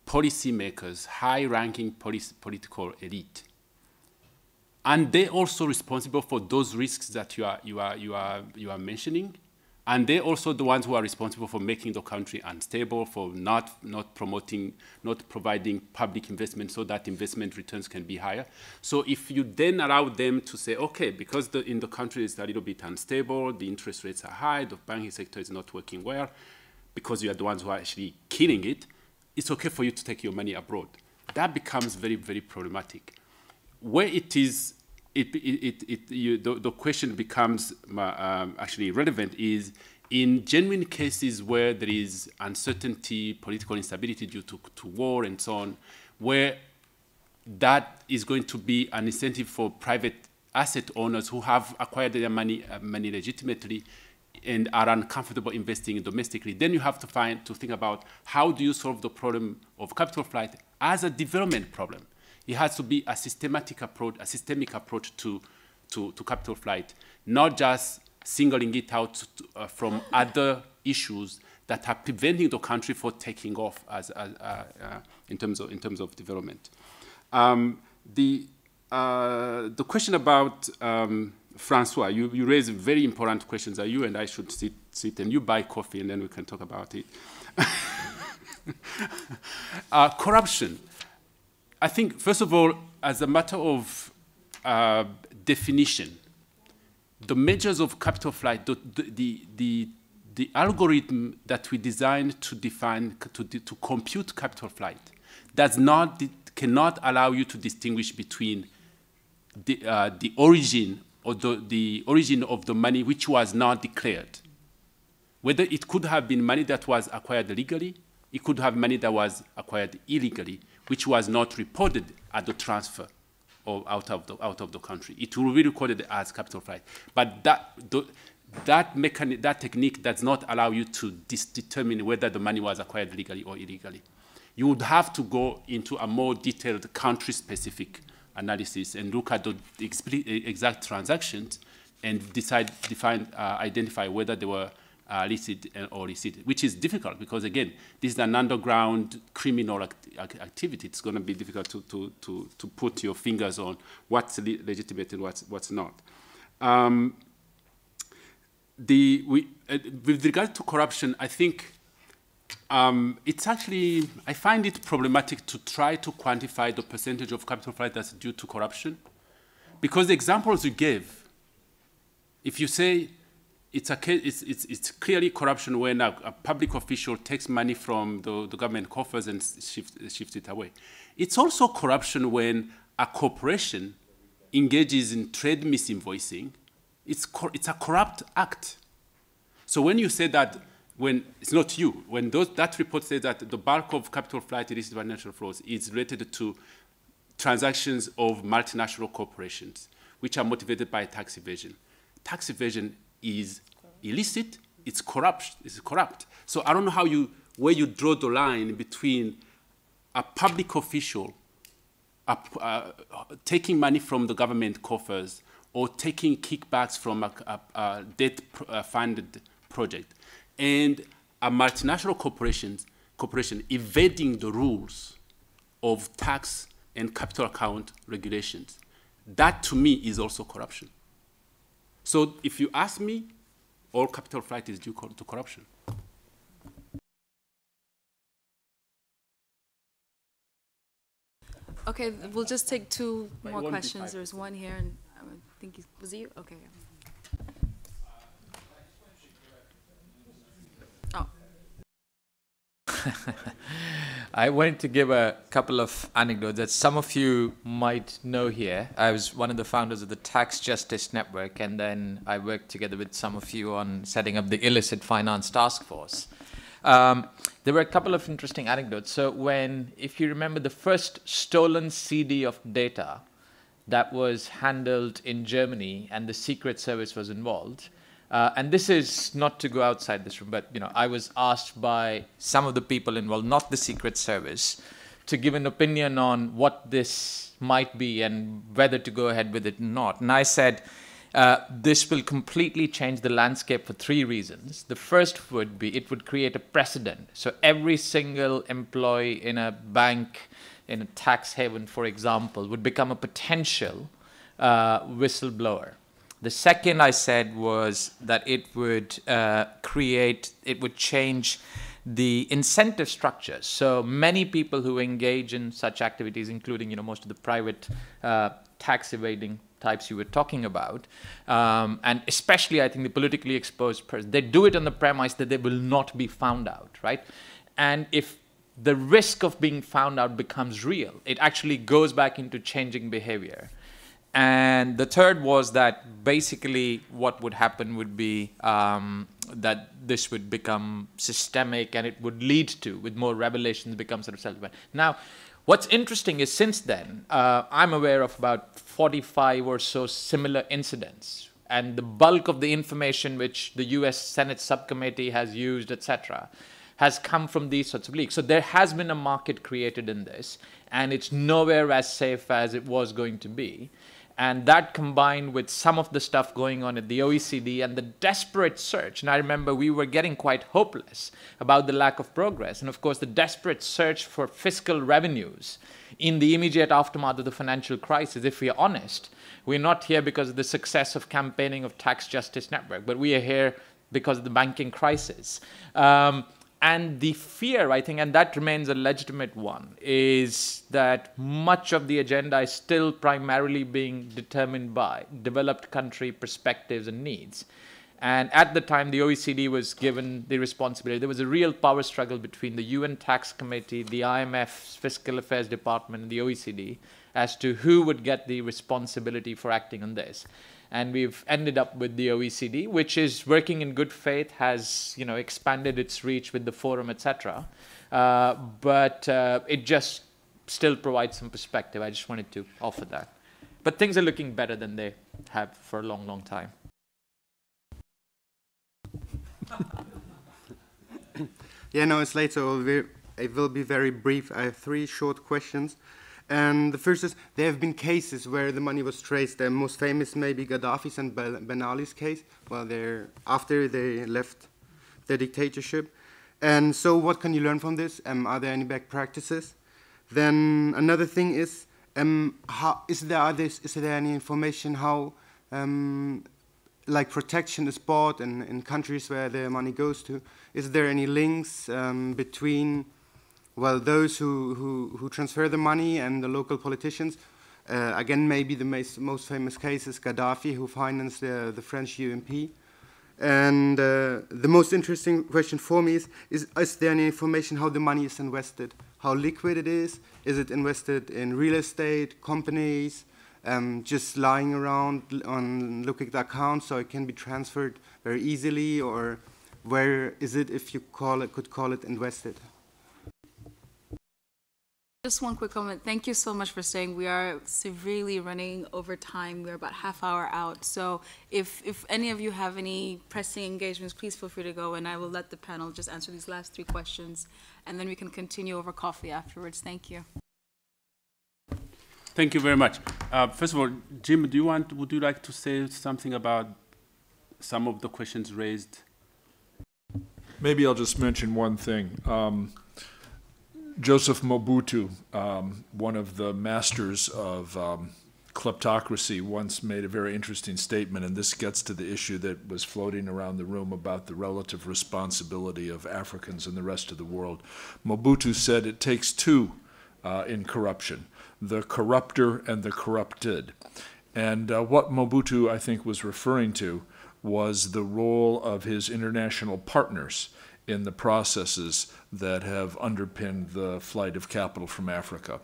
policymakers, high-ranking political elite, and they're also responsible for those risks that you are mentioning, and they're also the ones who are responsible for making the country unstable, for not providing public investment so that investment returns can be higher. So if you then allow them to say, okay, because in the country is a little bit unstable, the interest rates are high, the banking sector is not working well, because you are the ones who are actually killing it, it's okay for you to take your money abroad. That becomes very, very problematic. Where it is, the question becomes actually relevant is in genuine cases where there is uncertainty, political instability due to war and so on, where that is going to be an incentive for private asset owners who have acquired their money legitimately and are uncomfortable investing domestically. Then you have to think about how do you solve the problem of capital flight as a development problem. It has to be a systemic approach to capital flight, not just singling it out from other issues that are preventing the country from taking off in terms of development. The question about Francois, you raise very important questions. You and I should sit and you buy coffee and then we can talk about it. Corruption. I think, first of all, as a matter of definition, the measures of capital flight, the algorithm that we designed to define, to compute capital flight, cannot allow you to distinguish between the origin or the origin of the money which was not declared. Whether it could have been money that was acquired legally, it could have money that was acquired illegally, which was not reported at the transfer or out of the country. It will be recorded as capital flight. But that technique does not allow you to determine whether the money was acquired legally or illegally. You would have to go into a more detailed country-specific analysis and look at the exact transactions and identify whether they were licit or illicit, which is difficult because, again, this is an underground criminal activity. It's going to be difficult to put your fingers on what's legitimate and what's not. With regard to corruption, I think it's actually, I find it problematic to try to quantify the percentage of capital flight that's due to corruption, because the examples you gave, if you say it's clearly corruption when a public official takes money from the government coffers and shifts it away. It's also corruption when a corporation engages in trade misinvoicing. It's a corrupt act. So when you say that, when it's not you, when that report says that the bulk of capital flight illicit financial flows is related to transactions of multinational corporations, which are motivated by tax evasion. Tax evasion is illicit, it's corrupt. So I don't know where you draw the line between a public official taking money from the government coffers or taking kickbacks from a debt-funded project, and a multinational corporation evading the rules of tax and capital account regulations. That, to me, is also corruption. So if you ask me, all capital flight is due to corruption. Okay, we'll just take two more questions. There's one here, and I think was it you? Okay. Oh. I wanted to give a couple of anecdotes that some of you might know here. I was one of the founders of the Tax Justice Network, and then I worked together with some of you on setting up the Illicit Finance Task Force. There were a couple of interesting anecdotes. So if you remember the first stolen CD of data that was handled in Germany and the Secret Service was involved, and this is not to go outside this room, but I was asked by some of the people involved, not the Secret Service, to give an opinion on what this might be and whether to go ahead with it or not. And I said, this will completely change the landscape for three reasons. The first would be it would create a precedent. So every single employee in a bank, in a tax haven, for example, would become a potential whistleblower. The second I said was that it would change the incentive structures. So many people who engage in such activities, including most of the private tax evading types you were talking about, and especially I think the politically exposed person, they do it on the premise that they will not be found out, right? And if the risk of being found out becomes real, it actually goes back into changing behavior. And the third was that basically what would happen would be that this would become systemic, and it would lead to, with more revelations, become sort of self-evident. Now, what's interesting is since then, I'm aware of about 45 or so similar incidents. And the bulk of the information which the US Senate subcommittee has used, etc., has come from these sorts of leaks. So there has been a market created in this, and it's nowhere as safe as it was going to be. And that combined with some of the stuff going on at the OECD and the desperate search, and I remember we were getting quite hopeless about the lack of progress, and of course the desperate search for fiscal revenues in the immediate aftermath of the financial crisis. If we are honest, we're not here because of the success of campaigning of Tax Justice Network, but we are here because of the banking crisis. And the fear, I think, and that remains a legitimate one, is that much of the agenda is still primarily being determined by developed country perspectives and needs. And at the time the OECD was given the responsibility, there was a real power struggle between the UN Tax Committee, the IMF's Fiscal Affairs Department, and the OECD as to who would get the responsibility for acting on this. And we've ended up with the OECD, which is working in good faith, has expanded its reach with the forum, etc. But it just still provides some perspective. I just wanted to offer that. But things are looking better than they have for a long, long time. Yeah, no, it's late, so it will be very brief. I have 3 short questions. And the first is, there have been cases where the money was traced. The most famous may be Gaddafi's and Ben Ali's case, after they left the dictatorship. And so what can you learn from this? Are there any best practices? Then another thing is, is there any information how like protection is bought in countries where the money goes to? Is there any links between, well, those who transfer the money and the local politicians? Again, maybe the most famous case is Gaddafi, who financed the French UMP. And the most interesting question for me is there any information how the money is invested? How liquid it is? Is it invested in real estate, companies, just lying around on looking at the account so it can be transferred very easily? Or where is it, if you could call it invested? Just one quick comment. Thank you so much for staying. We are severely running over time. We're about half hour out. So if any of you have any pressing engagements, please feel free to go, and I will let the panel just answer these last 3 questions, and then we can continue over coffee afterwards. Thank you. Thank you very much. First of all, Jim, would you like to say something about some of the questions raised? Maybe I'll just mention one thing. Joseph Mobutu, one of the masters of kleptocracy, once made a very interesting statement, and this gets to the issue that was floating around the room about the relative responsibility of Africans and the rest of the world. Mobutu said it takes 2 in corruption, the corrupter and the corrupted. And what Mobutu, I think, was referring to was the role of his international partners in the processes that have underpinned the flight of capital from Africa.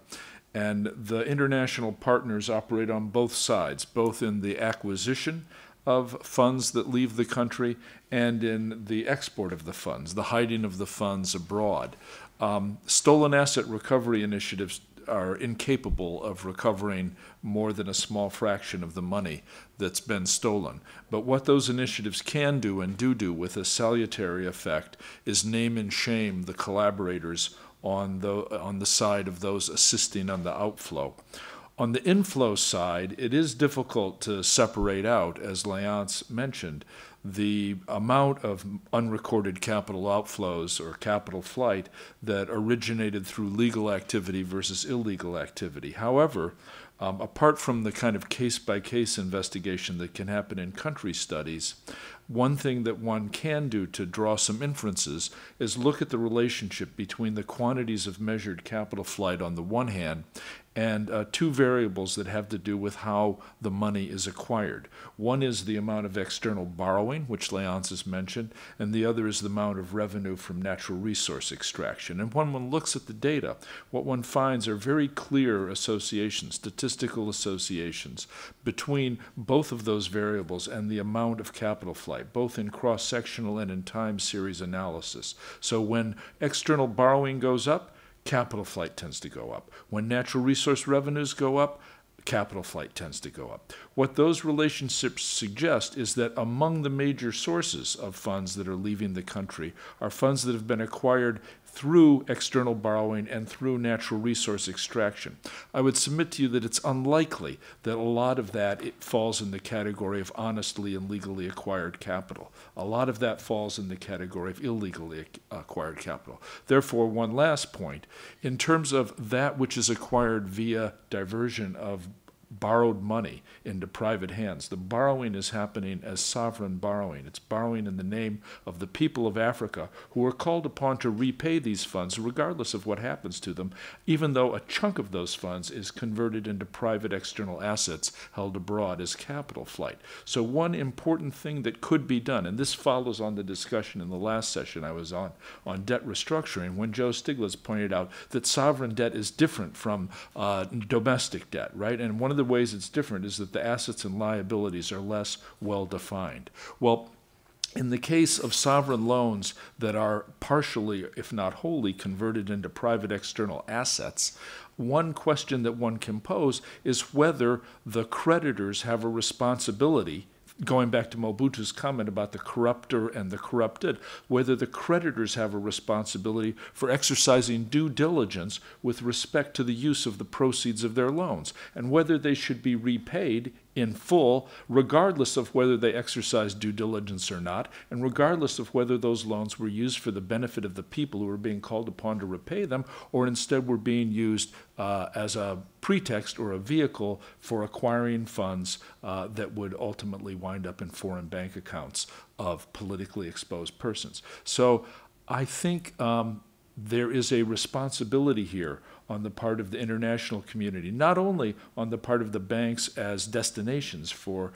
And the international partners operate on both sides, both in the acquisition of funds that leave the country and in the export of the funds, the hiding of the funds abroad. Stolen asset recovery initiatives are incapable of recovering more than a small fraction of the money that's been stolen. But what those initiatives can do and do with a salutary effect is name and shame the collaborators on the side of those assisting on the outflow. On the inflow side, it is difficult to separate out, as Léonce mentioned, the amount of unrecorded capital outflows or capital flight that originated through legal activity versus illegal activity. However, apart from the kind of case-by-case investigation that can happen in country studies, one thing that one can do to draw some inferences is look at the relationship between the quantities of measured capital flight on the one hand and 2 variables that have to do with how the money is acquired. One is the amount of external borrowing, which Léonce has mentioned, and the other is the amount of revenue from natural resource extraction. And when one looks at the data, what one finds are very clear associations, statistical associations, between both of those variables and the amount of capital flight, both in cross-sectional and in time series analysis. So when external borrowing goes up, capital flight tends to go up. When natural resource revenues go up, capital flight tends to go up. What those relationships suggest is that among the major sources of funds that are leaving the country are funds that have been acquired through external borrowing and through natural resource extraction. I would submit to you that it's unlikely that a lot of that falls in the category of honestly and legally acquired capital. A lot of that falls in the category of illegally acquired capital. Therefore, one last point, in terms of that which is acquired via diversion of borrowed money into private hands. The borrowing is happening as sovereign borrowing. It's borrowing in the name of the people of Africa who are called upon to repay these funds regardless of what happens to them, even though a chunk of those funds is converted into private external assets held abroad as capital flight. So one important thing that could be done, and this follows on the discussion in the last session I was on debt restructuring, when Joe Stiglitz pointed out that sovereign debt is different from domestic debt, right? And one of the ways it's different is that the assets and liabilities are less well defined. Well, in the case of sovereign loans that are partially, if not wholly, converted into private external assets, one question that one can pose is whether the creditors have a responsibility going back to Mobutu's comment about the corruptor and the corrupted, whether the creditors have a responsibility for exercising due diligence with respect to the use of the proceeds of their loans, and whether they should be repaid in full, regardless of whether they exercise due diligence or not, and regardless of whether those loans were used for the benefit of the people who were being called upon to repay them, or instead were being used as a pretext or a vehicle for acquiring funds that would ultimately wind up in foreign bank accounts of politically exposed persons. So I think there is a responsibility here on the part of the international community, not only on the part of the banks as destinations for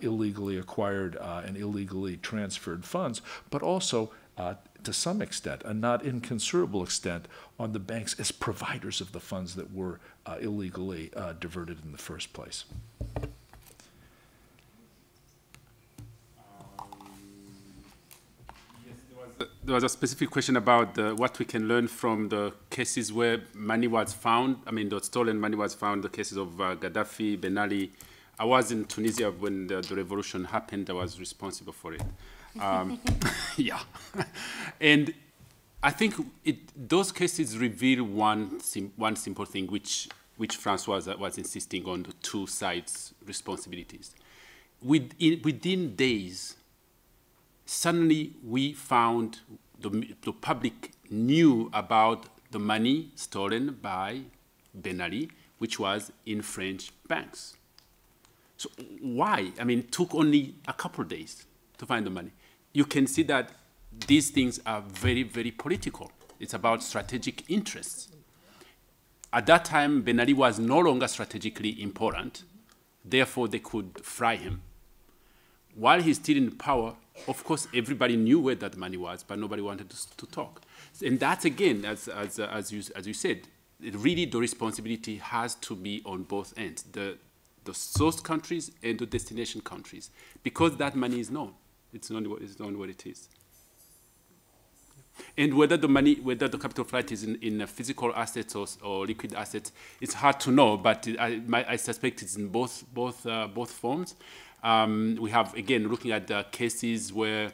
illegally acquired and illegally transferred funds, but also to some extent, a not inconsiderable extent, on the banks as providers of the funds that were illegally diverted in the first place. There was a specific question about what we can learn from the cases where money was found. I mean, the stolen money was found, the cases of Gaddafi, Ben Ali. I was in Tunisia when the revolution happened. I was responsible for it. Yeah. And I think those cases reveal one simple thing, which Francois was insisting on, the two sides' responsibilities. Within days, suddenly we found the public knew about the money stolen by Ben Ali, which was in French banks. So why? I mean, it took only a couple of days to find the money. You can see that these things are very, very political. It's about strategic interests. At that time, Ben Ali was no longer strategically important. Therefore, they could fry him. While he's still in power, of course, everybody knew where that money was, but nobody wanted to talk. And that's, again, as you said, really the responsibility has to be on both ends, the source countries and the destination countries, because that money is known. It's known what it is. And whether the capital flight is in physical assets or liquid assets, it's hard to know, but I suspect it's in both forms. We have, again, looking at the cases where,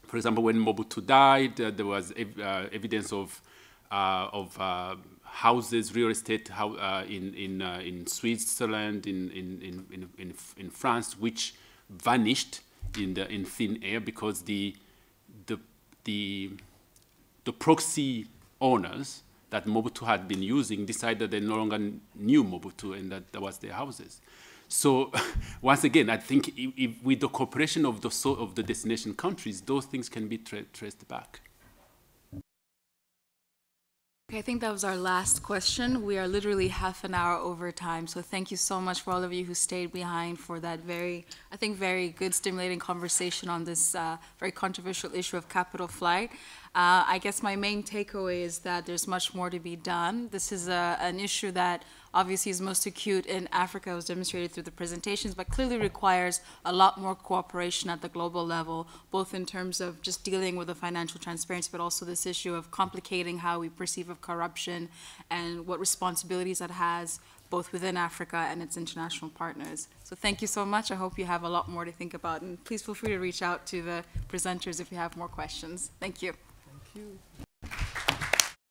for example, when Mobutu died, there was evidence of houses, real estate in Switzerland, in France, which vanished in thin air because the proxy owners that Mobutu had been using decided they no longer knew Mobutu and that was their houses. So once again, I think if with the cooperation of the destination countries, those things can be traced back. Okay, I think that was our last question. We are literally half an hour over time, so thank you so much for all of you who stayed behind for that very good, stimulating conversation on this very controversial issue of capital flight. I guess my main takeaway is that there's much more to be done. This is an issue that obviously is most acute in Africa, was demonstrated through the presentations, but clearly requires a lot more cooperation at the global level, both in terms of just dealing with the financial transparency, but also this issue of complicating how we perceive of corruption and what responsibilities that has both within Africa and its international partners. So thank you so much. I hope you have a lot more to think about, and please feel free to reach out to the presenters if you have more questions. Thank you. Thank you.